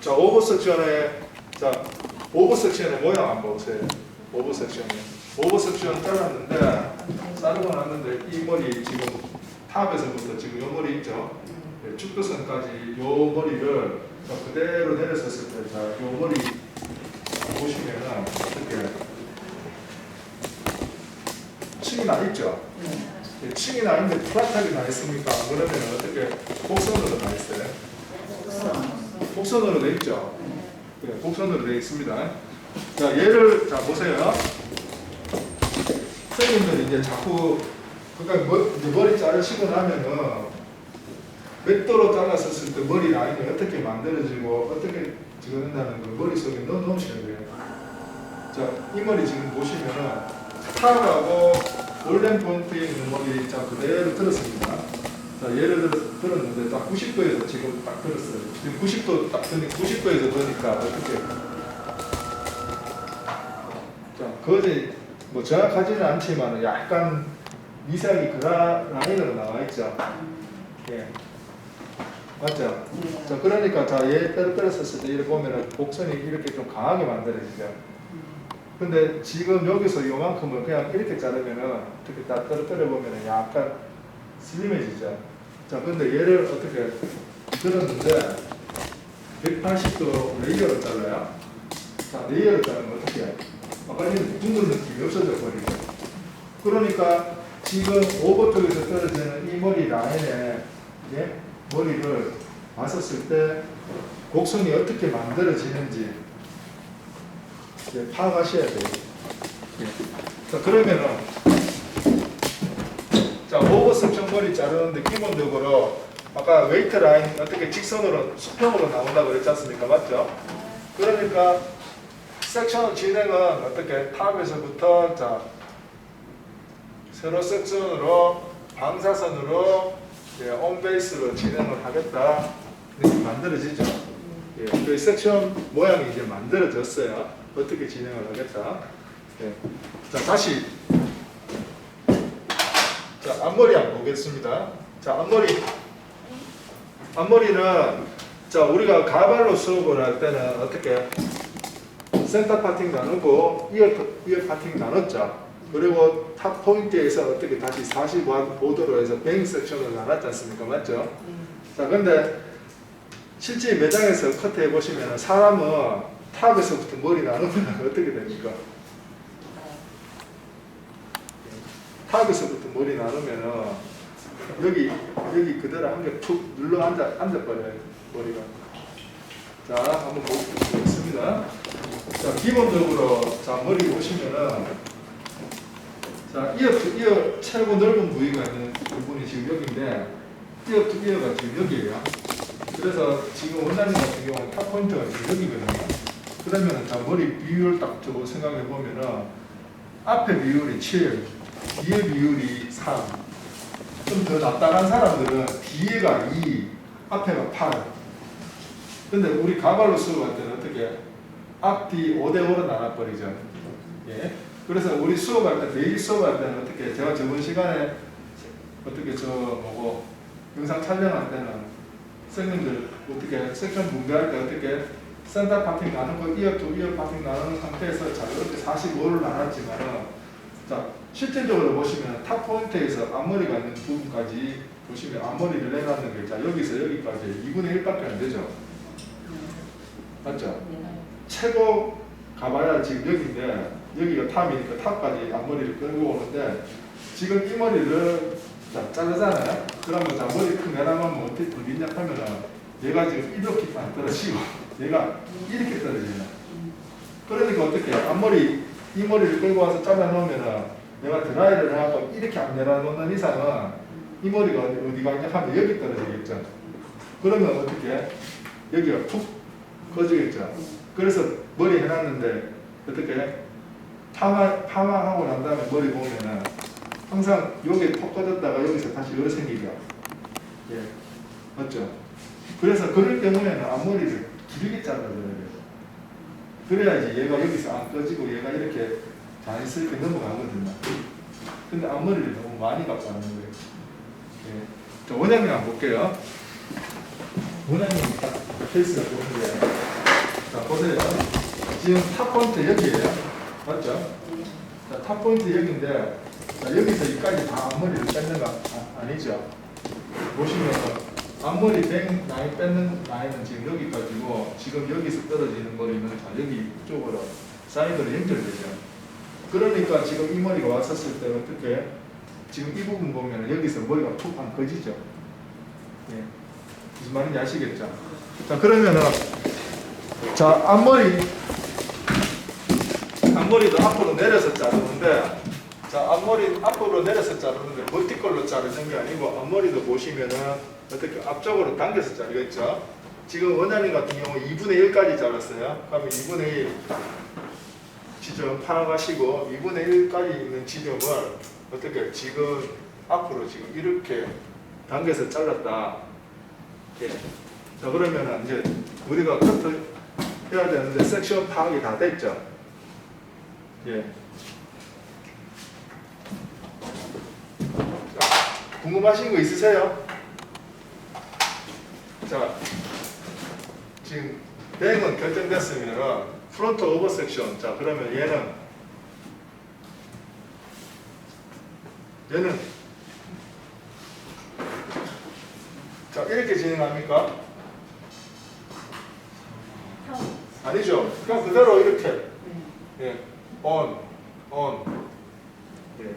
자 오버 섹션의 모양 한번 보세요. 오버 섹션 잘랐는데 자르고 났는데 이 머리 지금 탑에서부터 지금 이 머리 있죠? 네, 축도선까지 이 머리를 그대로 내렸었을 때, 자 이 머리 보시면은 어떻게? 층이 나 있죠? 네. 층이 나 있는데 플랫하게 나 있습니까? 그러면 어떻게 곡선으로 나 있어요? 곡선으로 돼 있죠? 네, 곡선으로 돼 있습니다. 자, 얘를 자 보세요. 선생님들이 이제 자꾸 그러니까 이제 머리 자르시고 나면은 몇 도로 잘랐었을 때 머리 라인이 어떻게 만들어지고 어떻게 찍어낸다는 걸 머릿속에 넣어놓으셔야 돼요. 자, 이 머리 지금 보시면은 탑하고 골덴 포인트에 있는 머리 자 그대로 들었습니다. 자 예를 들었는데 딱 90도에서 지금 딱 들었어요. 지금 90도 딱 드니 90도에서 드니까 어떻게? 자 거지 뭐 정확하지는 않지만 약간 미세하게 그라 라인으로 나와 있죠. 예. 맞죠? 네. 자, 그러니까 자, 얘 떨어졌을 때 이렇게 보면은 곡선이 이렇게 좀 강하게 만들어지죠. 근데 지금 여기서 요만큼을 그냥 이렇게 자르면은 어떻게 다 떨어뜨려 보면은 약간 슬림해지죠. 자, 근데 얘를 어떻게 들었는데 180도 레이어로 잘라요. 자, 레이어로 자르면 어떻게 해요? 아까 이 둥근 느낌이 없어져 버리죠. 그러니까 지금 오버 쪽에서 떨어지는 이 머리 라인에 예? 머리를 봤었을 때 곡선이 어떻게 만들어지는지 파악하셔야 돼요. 예. 자, 그러면은 자, 오버 섹션 머리 자르는데 기본적으로 아까 웨이트 라인 어떻게 직선으로 수평으로 나온다고 그랬지 않습니까? 맞죠? 그러니까 섹션 진행은 어떻게 탑에서부터 자 세로 섹션으로 방사선으로 예, 온베이스로 진행을 하겠다 이렇게 만들어지죠. 예, 그 섹션 모양이 이제 만들어졌어요. 어떻게 진행을 하겠다. 예. 자, 다시 자, 앞머리 한번 보겠습니다. 자, 앞머리는 자, 우리가 가발로 수업을 할 때는 어떻게 센터 파팅 나누고 이어 파팅 나눴죠. 그리고 탑 포인트에서 어떻게 다시 45도로 해서 뱅 섹션을 나눴지 않습니까? 맞죠? 자, 근데 실제 매장에서 커트해 보시면 사람은 탑에서부터 머리 나누면 어떻게 됩니까? 탑에서부터 머리 나누면은 여기 그대로 한 개 푹 눌러 앉아버려요, 머리가. 자, 한번 보겠습니다. 자, 기본적으로 자, 머리 보시면은 자, 이어 최고 넓은 부위가 있는 부분이 지금 여기인데 이어 투 이어가 지금 여기예요. 그래서 지금 원장님 같은 경우는 탑 포인트가 지금 여기거든요. 그러면은 자, 머리 비율 딱 저거 생각해 보면은 앞에 비율이 7, 뒤에 비율이 3. 좀 더 납작한 사람들은 뒤에가 2, 앞에가 8. 근데 우리 가발로 수업할 때는 어떻게 앞뒤 5대5로 나눠버리죠. 예. 그래서 우리 수업할 때, 매일 수업할 때는 어떻게, 제가 저번 시간에 어떻게 영상 촬영할 때는 선생님들 어떻게 섹션 분배할 때 어떻게 센터 파팅 나누고 이어 투 이어 파팅 나누는 상태에서 자, 이렇게 45를 나눴지만은 자, 실질적으로 보시면 탑 포인트에서 앞머리가 있는 부분까지 보시면 앞머리를 내놨는 게 자, 여기서 여기까지 2분의 1밖에 안 되죠. 맞죠? 최고 가봐야 지금 여기인데 여기가 탑이니까 탑까지 앞머리를 끌고 오는데 지금 이 머리를 자, 자르잖아요. 그러면 자, 머리 큰 내려가면 어떻게 돌리냐 하면은 얘가 지금 이렇게 딱 떨어지고 얘가 이렇게 떨어지냐. 그러니까 어떻게 앞머리 이 머리를 끌고 와서 잘라 놓으면은 내가 드라이를 해갖고 이렇게 안 내려놓는 이상은 이 머리가 어디 가냐 하면 여기 떨어지겠죠. 그러면 어떻게 여기가 푹 꺼지겠죠. 그래서 머리 해놨는데 어떻게 파마하고 난 다음에 머리 보면은 항상 여기 톡 꺼졌다가 여기서 다시 열어 생기죠. 예, 맞죠? 그래서 그럴 경우에는 앞머리를 길게 잘라줘야 돼요. 그래야지 얘가 여기서 안 꺼지고 얘가 이렇게 자연스럽게 넘어가거든요. 근데 앞머리를 너무 많이 갖고 하는 거예요. 예. 자, 원장님 한번 볼게요. 원장님 딱 케이스를 보는데 자, 보세요. 지금 탑 포인트 여기에요. 맞죠? 자, 탑 포인트 여기인데 자, 여기서 여기까지 다 앞머리를 뺏는 거 아니죠? 보시면 앞머리 라인 뺏는 라인은 지금 여기까지고 지금 여기서 떨어지는 머리는 자, 여기 쪽으로 사이드로 연결되죠. 그러니까 지금 이 머리가 왔었을 때 어떻게 지금 이 부분 보면 여기서 머리가 푹 안 꺼지죠. 예. 무슨 말인지 아시겠죠? 자, 그러면은 자, 앞머리도 앞으로 내려서 자르는데 자, 앞머리 앞으로 내려서 자르는데 버티컬로 자르는 게 아니고 앞머리도 보시면은 어떻게 앞쪽으로 당겨서 자르겠죠. 지금 원장님 같은 경우 2분의 1까지 자랐어요. 그러면 2분의 1 지점 파악하시고 2분의 1까지 있는 지점을 어떻게 지금 앞으로 지금 이렇게 당겨서 잘랐다. 예. 자, 그러면은 이제 우리가 커트 해야 되는데 섹션 파악이 다 됐죠. 예. 궁금하신 거 있으세요? 자, 지금 뱅은 결정됐으면 프론트 오버 섹션. 자, 그러면 얘는 자, 이렇게 진행합니까? 아니죠. 그냥 그대로 이렇게. 예. on. 예.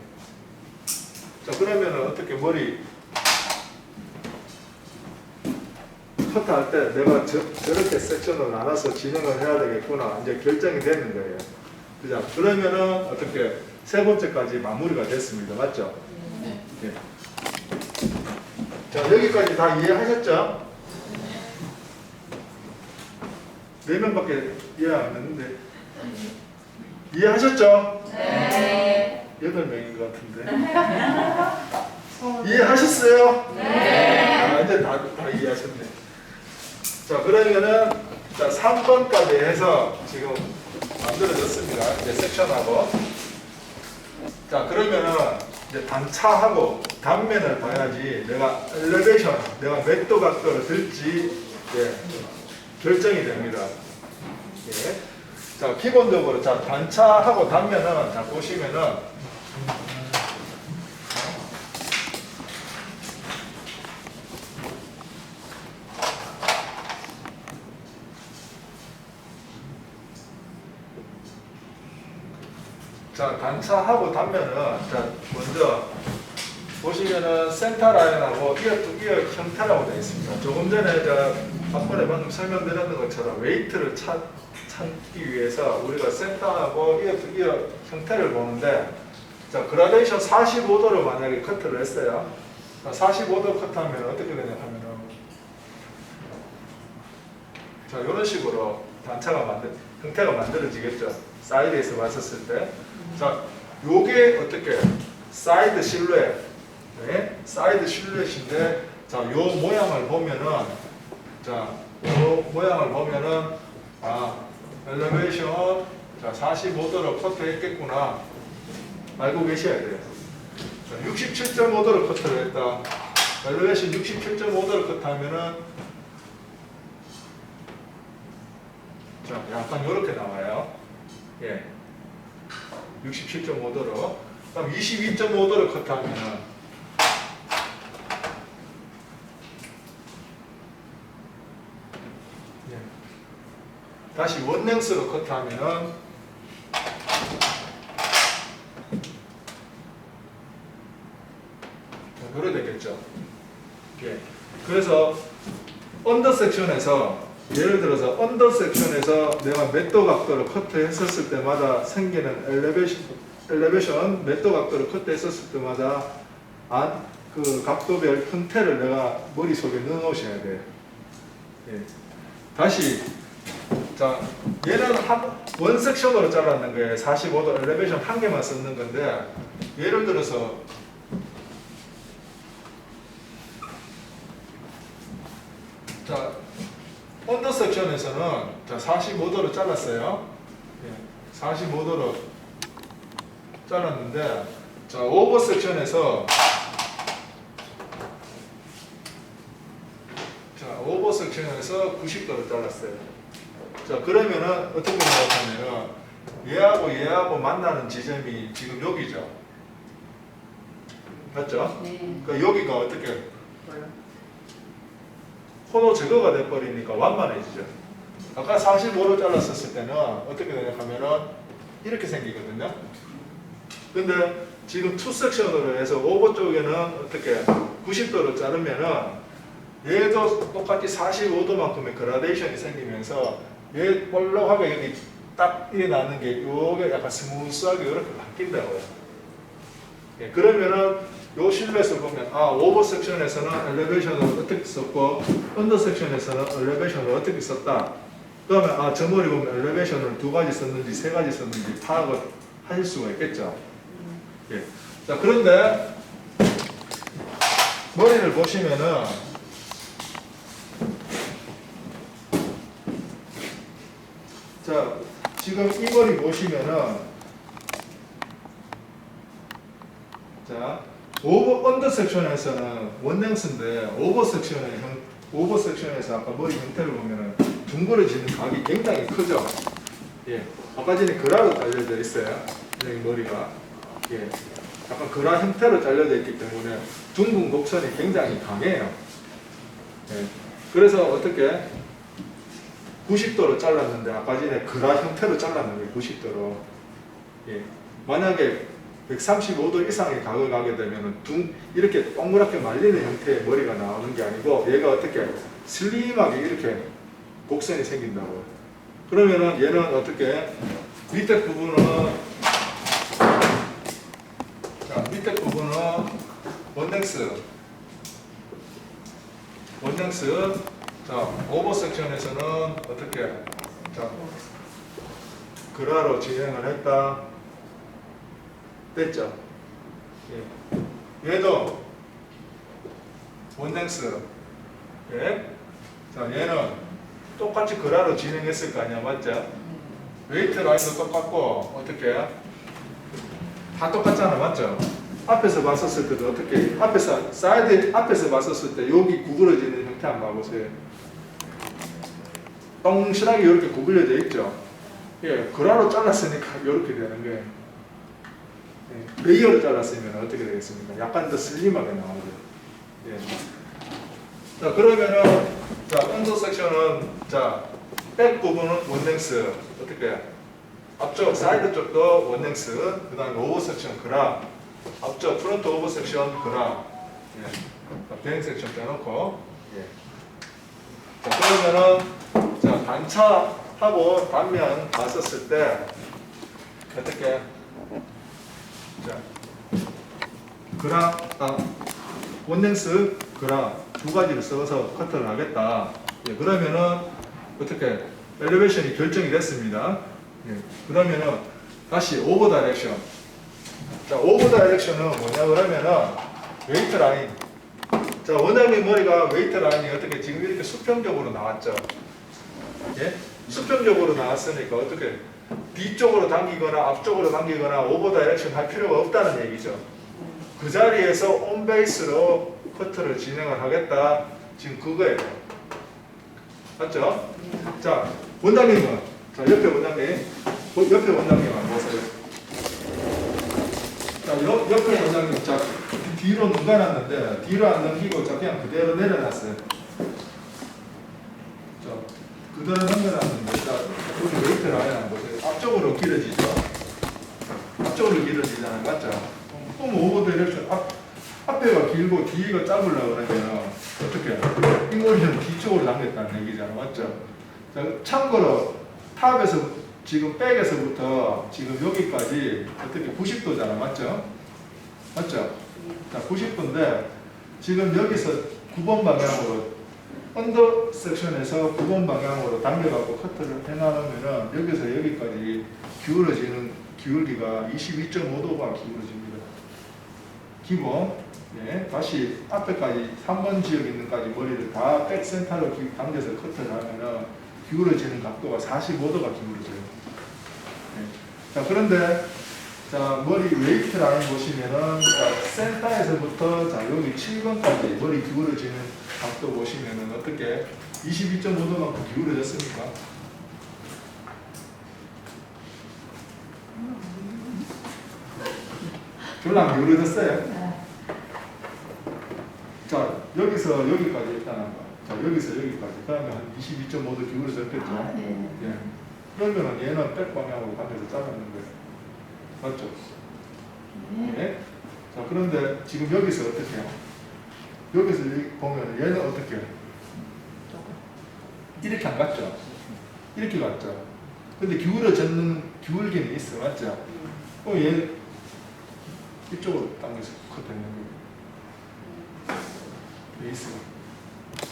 자, 그러면은 어떻게 머리 커트할 때 내가 저렇게 섹션을 나눠서 진행을 해야 되겠구나. 이제 결정이 되는 거예요. 그죠? 그러면은 어떻게 세 번째까지 마무리가 됐습니다. 맞죠? 네. 예. 자, 여기까지 다 이해하셨죠? 4명밖에 이해 안 했는데 이해하셨죠? 네. 8명인 것 같은데 이해하셨어요? 네. 아, 이제 다 이해하셨네. 자, 그러면은 자, 3번까지 해서 지금 만들어졌습니다. 이제 섹션하고. 자, 그러면은 이제 단차하고 단면을 봐야지 내가 엘리베이션, 내가 몇 도 각도를 들지 예, 결정이 됩니다. 예. 자, 기본적으로 자, 단차하고 단면은 자, 보시면은 자, 단차하고 단면은 자, 먼저 보시면은 센터 라인하고 이어 투 이어 형태라고 되어 있습니다. 조금 전에 앞번에 방금 설명드렸던 것처럼 웨이트를 찾기 위해서 우리가 센터하고 이어 투 이어 형태를 보는데 자, 그라데이션 45도를 만약에 커트를 했어요. 45도 커트하면 어떻게 되냐 하면은 자, 이런 식으로 단차가 형태가 만들어지겠죠. 사이드에서 봤었을 때. 자, 요게 어떻게 사이드 실루엣, 네? 사이드 실루엣인데, 자, 요 모양을 보면은, 자, 요 모양을 보면은, 아, 엘리베이션, 자, 45도로 커트했겠구나 알고 계셔야 돼요. 자, 67.5도로 커트를 했다. 엘리베이션 67.5도로 커트하면은, 자, 약간 요렇게 나와요. 예. 67.5도로. 그럼 22.5도를 커트하면은 예. 다시 원랭스로 커트하면은 그래 되겠죠. 예. 그래서 언더 섹션에서 예를 들어서 언더 섹션에서 내가 몇 도 각도를 커트했었을 때마다 생기는 엘리베이션 몇 도 각도를 커트했었을 때마다 그 각도별 형태를 내가 머릿속에 넣어 놓으셔야 돼요. 예. 다시 자, 얘는 원 섹션으로 잘랐는 거예요. 45도 엘리베이션 한 개만 썼는 건데 예를 들어서 자, 언더 섹션에서는 자, 45도로 잘랐어요. 예, 45도로 잘랐는데 자, 오버 섹션에서 자, 오버 섹션에서 90도로 잘랐어요. 자, 그러면은 어떻게 생각하면은 얘하고 만나는 지점이 지금 여기죠. 맞죠? 네. 그러니까 여기가 어떻게 코너 제거가 돼버리니까 완만해지죠. 아까 45로 잘랐었을 때는 어떻게 되냐 하면은 이렇게 생기거든요. 근데 지금 투 섹션으로 해서 오버 쪽에는 어떻게 90도로 자르면은 얘도 똑같이 45도만큼의 그라데이션이 생기면서 얘 볼록하게 여기 딱 일어나는 게 요게 약간 스무스하게 이렇게 바뀐다고요. 예, 그러면은 요 실루엣을 보면 오버 섹션에서는 엘리베이션을 어떻게 썼고 언더 섹션에서는 엘리베이션을 어떻게 썼다. 그러면 저 머리 보면 엘리베이션을 2가지 썼는지 3가지 썼는지 파악을 하실 수가 있겠죠. 예. 자, 그런데 머리를 보시면은 자, 지금 이 머리 보시면은 자, 언더 섹션에서는 원랭스인데 오버 섹션에서 아까 머리 형태를 보면은 둥그러지는 각이 굉장히 크죠. 예, 아까 전에 그라로 잘려져 있어요. 여기 머리가 예, 약간 그라 형태로 잘려져 있기 때문에 둥근 곡선이 굉장히 강해요. 예, 그래서 어떻게 90도로 잘랐는데 아까 전에 그라 형태로 잘랐는데 90도로 예, 만약에 135도 이상의 각을 가게 되면 이렇게 동그랗게 말리는 형태의 머리가 나오는 게 아니고 얘가 어떻게 슬림하게 이렇게 곡선이 생긴다고요. 그러면은 얘는 어떻게 밑에 부분은 자 밑에 부분은 원랭스 자 오버 섹션에서는 어떻게 자 그라로 진행을 했다. 됐죠? 예. 얘도 원랭스 예. 자 얘는 똑같이 그라로 진행했을 거 아니야 맞죠? 웨이트 라인도 똑같고 어떻게 다 똑같잖아 맞죠? 앞에서 봤었을 때도 어떻게 사이드 앞에서 봤었을 때 여기 구부러지는 형태 한번 봐보세요. 똥실하게 이렇게 구부려져 있죠? 예, 그라로 잘랐으니까 이렇게 되는 거예요. 레이어로 잘랐으면 어떻게 되겠습니까? 약간 더 슬림하게 나오죠. 예. 자 그러면은 자 언더 섹션은 자백 부분은 원랭스 어떻게 앞쪽 사이드 쪽도 원랭스 그 다음에 오버 섹션 그라 앞쪽 프론트 오버 섹션 그라 예. 비행 섹션 빼놓고 예. 자 그러면은 자 단차하고 단면 봤었을 때 어떻게 자, 그라, 원랭스, 그라 두 가지를 써서 커트를 하겠다. 예, 그러면은 어떻게 엘리베이션이 결정이 됐습니다. 예, 그러면은 다시 오버 다이렉션. 자, 오버 다이렉션은 뭐냐 그러면은 웨이트 라인. 자, 원장님 머리가 웨이트 라인이 어떻게 지금 이렇게 수평적으로 나왔죠. 예, 수평적으로 나왔으니까 어떻게 뒤쪽으로 당기거나 앞쪽으로 당기거나 오버 다이렉션 할 필요가 없다는 얘기죠. 그 자리에서 온 베이스로 커트를 진행을 하겠다. 지금 그거예요. 맞죠? 자, 원장님은 자 옆에 원장님 한번 보세요. 자, 옆에 원장님 자 뒤로 누가놨는데 뒤로 안 넘기고 자 그냥 그대로 내려놨어요. 자, 그대로 넘겨놨는데 자 여기 웨이트 라인 한번 보세요. 앞쪽으로 길어지죠. 앞쪽으로 길어지잖아요. 맞죠? 그럼 오버 다이렉션 앞에가 길고 뒤가 짧으려고 그러면 어떻게? 이 머리는 뒤쪽으로 당겼다는 얘기잖아. 맞죠? 자, 참고로 탑에서 지금 백에서부터 지금 여기까지 어떻게 90도잖아. 맞죠? 맞죠? 자, 90도인데 지금 여기서 9번 방향으로 언더 섹션에서 9번 방향으로 당겨갖고 커트를 해나가면은 여기서 여기까지 기울어지는 기울기가 22.5도가 기울어집니다. 기본 예, 다시 앞에까지 3번 지역 있는 까지 머리를 다 백센터로 당겨서 커트를 하면은 기울어지는 각도가 45도가 기울어져요. 예. 자 그런데 자 머리 웨이트 라인 보시면은 자, 센터에서부터 자 여기 7번까지 머리 기울어지는 각도 보시면은 어떻게 22.5도만큼 기울어졌습니까? 별로 안 기울어졌어요? 자 여기서 여기까지 일단 한번 자 여기서 여기까지 그러면 한 22.5도 기울어졌겠죠? 예. 그러면은 얘는 백 방향으로 반대서 잘랐는 거예요. 맞죠? 예. 자 그런데 지금 여기서 어떻게 해요? 여기서 보면 얘는 어떻게 해요? 이렇게 안 갔죠? 이렇게 갔죠? 근데 기울어졌는 기울기는 있어. 맞죠? 그럼 얘 이쪽으로 당겨서 컷했는 거예요. 있어.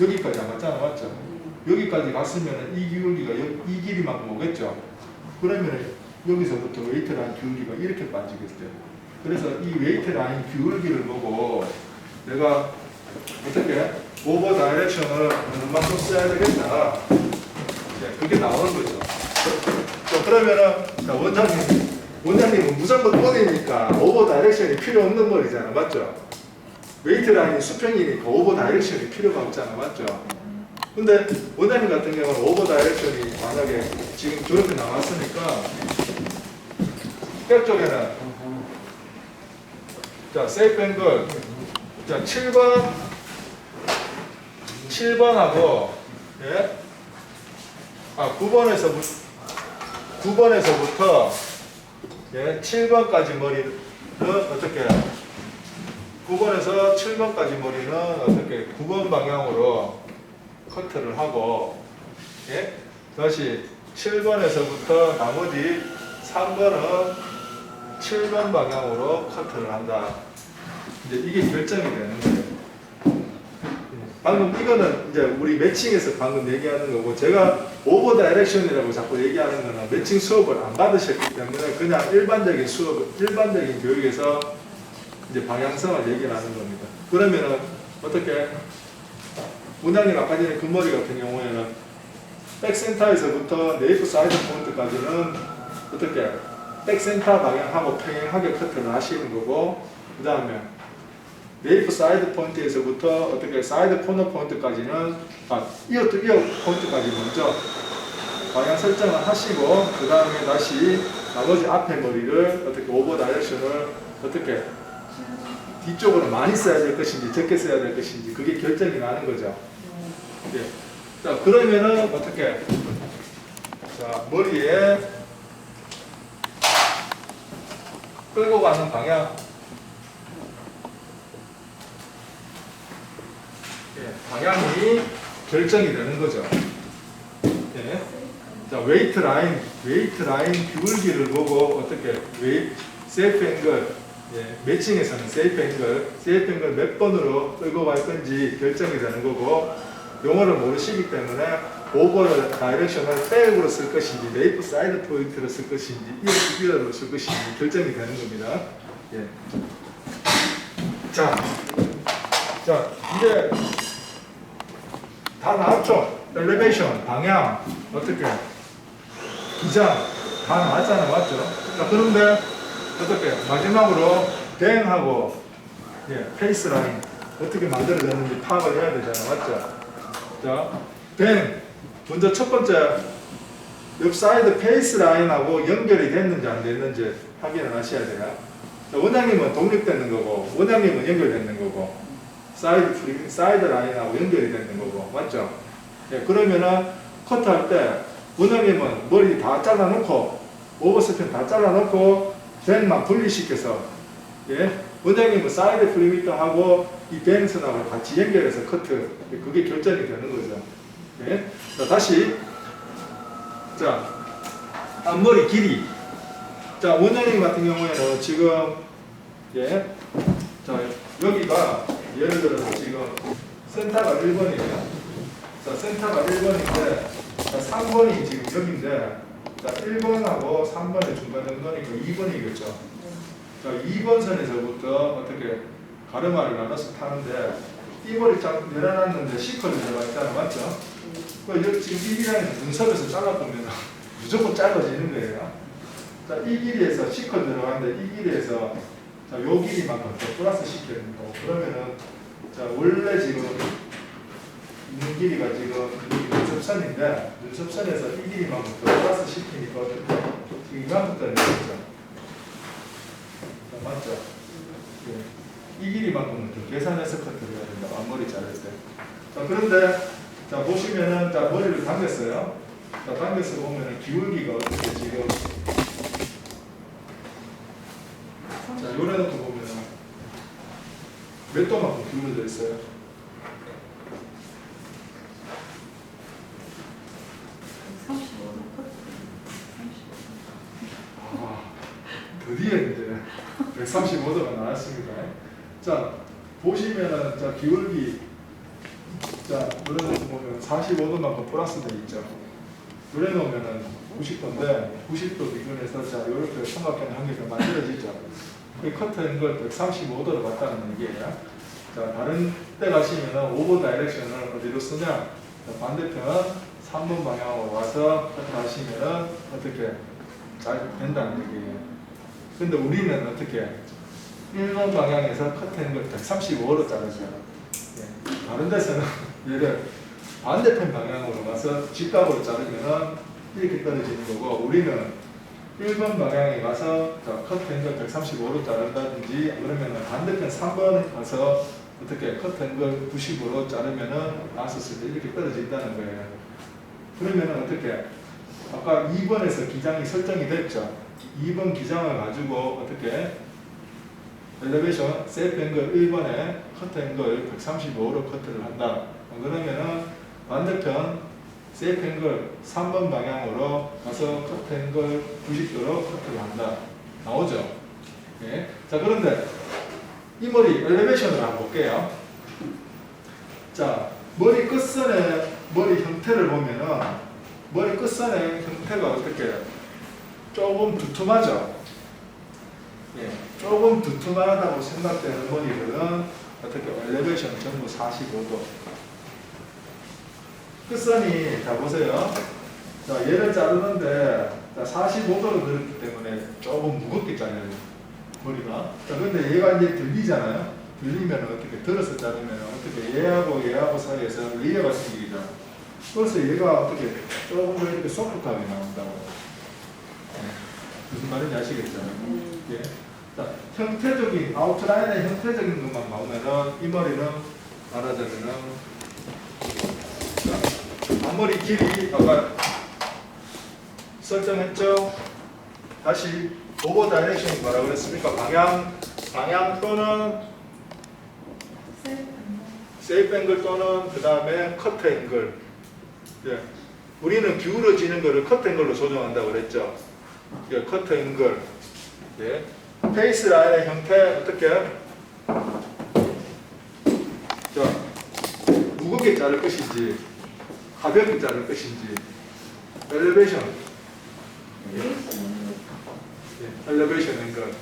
여기까지 안 갔잖아. 맞죠? 여기까지 갔으면 이 기울기가 이 길이만큼 오겠죠? 그러면 여기서부터 웨이트 라인 기울기가 이렇게 빠지겠죠? 그래서 이 웨이트 라인 기울기를 보고 내가 어떻게 오버 다이렉션을 얼마만큼 써야 되겠다. 네, 그게 나오는 거죠. 자, 그러면은 자, 원장님은 무조건 본이니까 오버 다이렉션이 필요 없는 머리잖아. 맞죠? 웨이트 라인이 수평이니까 오버 다이렉션이 필요가 없잖아, 맞죠? 근데 원장님 같은 경우는 오버 다이렉션이 만약에 지금 저렇게 나왔으니까 백 쪽에는 자 세이프 앵글 자 7번하고 예? 9번에서부터 예, 7번까지 머리는 어떻게 9번에서 7번까지 머리는 어떻게 9번 방향으로 커트를 하고 예? 다시 7번에서부터 나머지 3번은 7번 방향으로 커트를 한다. 이제 이게 결정이 되는 거예요. 방금 이거는 이제 우리 매칭에서 방금 얘기하는 거고 제가 오버 다이렉션이라고 자꾸 얘기하는 거는 매칭 수업을 안 받으셨기 때문에 그냥 일반적인 수업, 일반적인 교육에서 이제 방향성을 얘기하는 겁니다. 그러면은 어떻게 원장님 아까 전에 그 머리 같은 경우에는 백센터에서부터 네이프 사이드 포인트까지는 어떻게 백센터 방향하고 평행하게 커트를 하시는 거고 그 다음에 네이프 사이드 포인트에서부터 어떻게 사이드 코너 포인트까지는 이어 포인트까지 먼저 방향 설정을 하시고 그 다음에 다시 나머지 앞에 머리를 어떻게 오버 다이렉션을 어떻게 뒤쪽으로 많이 써야 될 것인지 적게 써야 될 것인지 그게 결정이 나는 거죠. 예. 자 그러면은 어떻게 자 머리에 끌고 가는 방향 예, 방향이 결정이 되는 거죠. 예. 자 웨이트 라인 기울기를 보고 어떻게 세이프 앵글 예, 매칭에서는 세이프 앵글 몇 번으로 끌고 갈 건지 결정이 되는 거고 용어를 모르시기 때문에 오버 다이렉션을 백으로 쓸 것인지 네이프 사이드 포인트로 쓸 것인지 이어로 쓸 것인지 결정이 되는 겁니다. 예. 자 이제 다 나왔죠? 엘리베이션, 방향, 어떻게 기장 다 나왔잖아, 맞죠? 자 그런데 어떻게 마지막으로 뱅하고 예, 페이스 라인 어떻게 만들어졌는지 파악을 해야 되잖아, 맞죠? 자, 뱅 먼저 첫 번째 옆 사이드 페이스 라인하고 연결이 됐는지 안 됐는지 확인을 하셔야 돼요. 자, 원장님은 독립되는 거고 원장님은 연결되는 거고 사이드 라인하고 연결이 되는 거고 맞죠? 예, 그러면은 커트할 때 원장님은 머리 다 잘라놓고 오버스핀 다 잘라놓고 뱅만 분리시켜서 예? 원장님은 사이드 프리미터하고 이 뱅선하고 같이 연결해서 커트 그게 결정이 되는 거죠. 예? 자, 다시 자 앞머리 길이 자 원장님 같은 경우에는 지금 예? 자 여기가 예를 들어서 지금 센터가 1번이에요. 자 센터가 1번인데 자 3번이 지금 여기인데 자 1번하고 3번의 중간 정도니까 2번이겠죠. 자 2번 선에서부터 어떻게 가르마를 나눠서 타는데 이 머리 쫙 내려놨는데 C컷이 들어가 있잖아, 맞죠? 여기 지금 이 길이는 눈썹에서 잘라보면 무조건 짧아지는 거예요. 자, 이 길이에서 C컷 들어가는데 이 길이에서 자, 요 길이만큼 더 플러스 시켜야 됩니다. 그러면은 자, 원래 지금 있는 길이가 지금 눈썹선인데 눈썹선에서 이 길이만큼 더 플러스 시키니까 지금 이만큼 떨어지죠. 맞죠? 네. 이 길이만큼은 더 계산해서 커트를 해야 된다. 앞머리 자를 때. 자, 그런데 자 보시면은 자 머리를 당겼어요. 자 당겨서 보면은 기울기가 어떻게 지금 자 요래놓고 보면은 몇 도만큼 기울어져 있어요. 드디어 이제 135도가 나왔습니다. 자 보시면은 자 기울기 자 그래놓고 보면 45도만큼 플러스 돼 있죠. 그래놓으면은 90도인데 90도 기준에서 자 이렇게 삼각형 한 개가 만들어지죠. 그 커트 앵글 135도로 갔다는 얘기예요. 자 다른 때 가시면은 오버 다이렉션을 어디로 쓰냐? 자, 반대편 3번 방향으로 와서 커트 하시면은 어떻게 잘 된다는 얘기예요. 근데 우리는 어떻게 1번 방향에서 커트 앵글 135로 자르죠. 예. 다른 데서는 얘를 반대편 방향으로 가서 직각으로 자르면은 이렇게 떨어지는 거고, 우리는 1번 방향에 가서 커트 앵글 135로 자른다든지, 그러면은 반대편 3번 가서 어떻게 커트 앵글 90으로 자르면은 나섰을 때 이렇게 떨어진다는 거예요. 그러면은 어떻게, 아까 2번에서 기장이 설정이 됐죠. 2번 기장을 가지고 어떻게 엘리베이션 세이프 앵글 1번에 커트 앵글 135로 커트를 한다. 그러면은 반대편 세이프 앵글 3번 방향으로 가서 커트 앵글 90도로 커트를 한다. 나오죠? 예. 자, 그런데 이 머리 엘리베이션을 한번 볼게요. 자, 머리 끝선의 머리 형태를 보면은 머리 끝선의 형태가 어떻게 조금 두툼하죠? 예, 조금 두툼하다고 생각되는 머리들은 어떻게 엘리베이션 전부 45도. 끝선이, 자 보세요. 자, 얘를 자르는데 45도로 들었기 때문에 조금 무겁게 잘려요, 머리가. 자, 근데 얘가 이제 들리잖아요. 들리면 어떻게, 들어서 자르면 어떻게 얘하고 사이에서 레이어가 생기죠. 그래서 얘가 어떻게 조금 더 이렇게 소프트하게 나온다고. 무슨 말인지 아시겠죠? 예. 자, 형태적인, 아웃라인의 형태적인 것만 나오면은 이 머리는 말하자면은, 자, 앞머리 길이 아까 설정했죠? 다시 오버 다이렉션이 뭐라고 그랬습니까? 방향 또는 세이프 앵글 또는 그 다음에 커트 앵글. 예. 우리는 기울어지는 거를 커트 앵글로 조정한다고 그랬죠? 예, 커트 앵글. 예. 페이스 라인의 형태 어떻게? 자, 무겁게 자를 것인지 가볍게 자를 것인지. 엘리베이션. 예, 엘리베이션 앵글.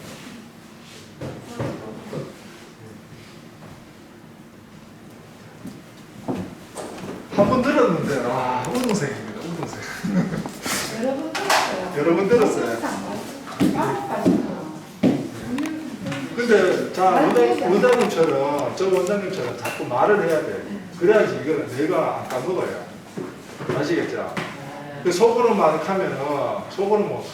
한 번 들었는데 우등생입니다. 우등생. 여러분 들었어요. 여러 번 들었어요. 근데 자 원장님처럼 저 원장님처럼 자꾸 말을 해야 돼. 그래야지 이거는 내가 안 까먹어요. 아시겠죠? 그 속으로만 하면은 속으로 뭐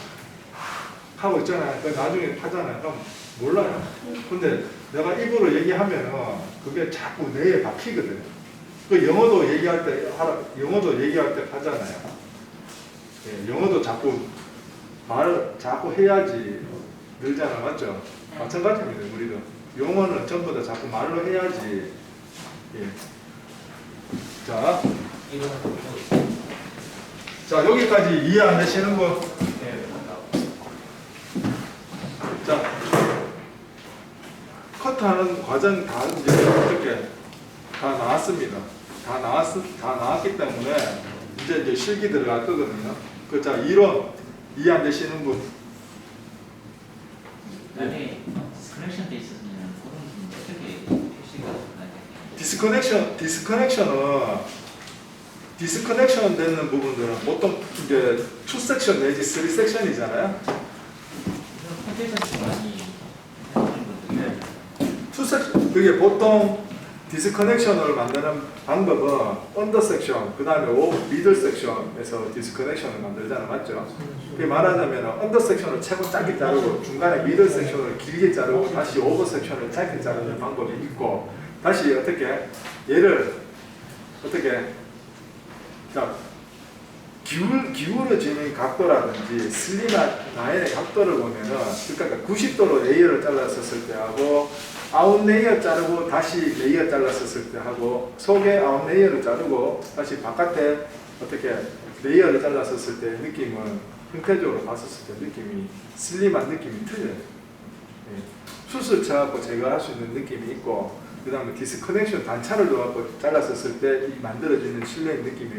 하고 있잖아요. 그 나중에 하잖아요. 그럼 몰라요. 근데 내가 입으로 얘기하면은 그게 자꾸 뇌에 박히거든. 그 영어도 얘기할 때 하잖아요. 예, 영어도 자꾸 말을 자꾸 해야지 늘잖아, 맞죠? 마찬가지입니다, 우리도. 용어는 전부 다 자꾸 말로 해야지. 예. 자, 여기까지 이해 안 되시는 거? 예. 자, 커트하는 과정 다 이제 어떻게 다 나왔습니다. 다 나왔기 때문에 이제 실기 들어갈 거거든요. 그 자, 이론 이해 안 되시는 분? 만약에 디스커넥션 돼 있으면 그런 어떻게 표시가 디스커넥션 되는 부분들은 보통 이제 2섹션 내지 3섹션이잖아요. 콘텐츠에서 많이 하는 분들이 그게 보통 디스커넥션을 만드는 방법은 언더 섹션, 그 다음에 미들 섹션에서 디스커넥션을 만들잖아, 맞죠? 그게 말하자면 언더 섹션을 최고 짧게 자르고 중간에 미들 섹션을 길게 자르고 다시 오버 섹션을 짧게 자르는 방법이 있고, 다시 어떻게 얘를 어떻게 자 기울어지는 각도라든지 슬림한 라인의 각도를 보면은, 그러니까 90도로 레이어를 잘랐었을 때 하고 아웃 레이어 자르고 다시 레이어 잘랐었을 때 하고 속에 아웃 레이어를 자르고 다시 바깥에 어떻게 레이어를 잘랐었을 때 느낌은 형태적으로 봤었을 때 느낌이 슬림한 느낌이 틀려요. 예. 숱을 쳐갖고 제거할 수 있는 느낌이 있고, 그 다음에 디스커넥션 단차를 넣어갖고 잘랐었을 때 이 만들어지는 실내의 느낌이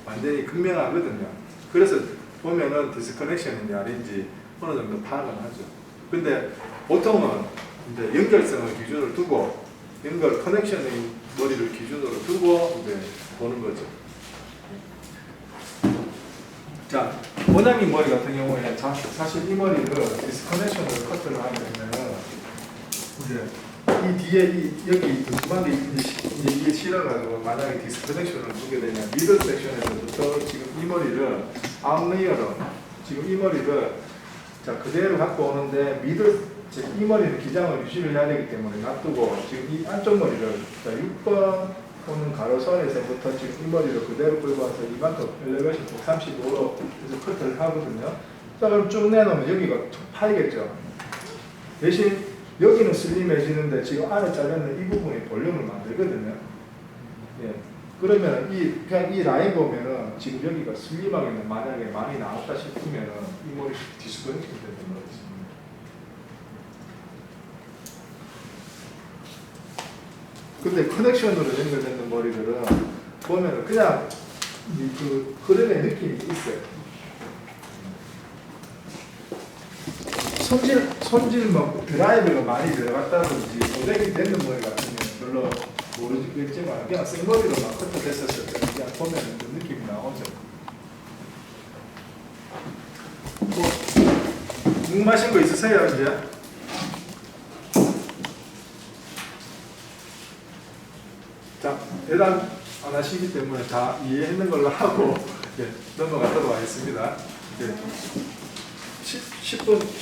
완전히 극명하거든요. 그래서 보면은 디스커넥션인지 아닌지 어느 정도 파악은 하죠. 근데 보통은 이제 연결성을 기준으로 두고 연결 커넥션의 머리를 기준으로 두고 이제 보는 거죠. 자, 원장님 머리 같은 경우에 사실 이 머리를 디스커넥션으로 커트를 하게 되면은 이제 이 뒤에 여기 중간에 이제 이게 실어가지고 만약에 디스커넥션을 두게 되면 미들 섹션에서부터 지금 이 머리를 아웃레이어로 지금 이 머리를 자 그대로 갖고 오는데 이 머리는 기장을 유지를 해야 되기 때문에 놔두고 지금 이 안쪽 머리를 자 6번 오는 가로선에서부터 지금 이 머리를 그대로 끌고 와서 이만큼 엘리베이션 135로 해서 커트를 하거든요. 자 그럼 쭉 내놓으면 여기가 툭 파이겠죠. 대신 여기는 슬림해지는데 지금 안에 잘렸는 이 부분이 볼륨을 만들거든요. 예. 그러면 그냥 이 라인 보면은 지금 여기가 슬림하게 만약에 많이 나왔다 싶으면은 이 머리 디스커넥션 되는 거겠습니다. 근데 커넥션으로 연결되는 머리들은 보면은 그냥 그 흐름의 느낌이 있어요. 손질 뭐 드라이브가 많이 들어갔다든지 고데기 되는 머리 같으면 별로 모르겠지만 그냥 생머리로만 커트 됐었을 때 그냥 보면 그 느낌이 나오죠. 물 마신 거 있으세요 이제? 자 대답 안 하시기 때문에 다 이해했는 걸로 하고 예, 넘어가도록 하겠습니다. 예. 10분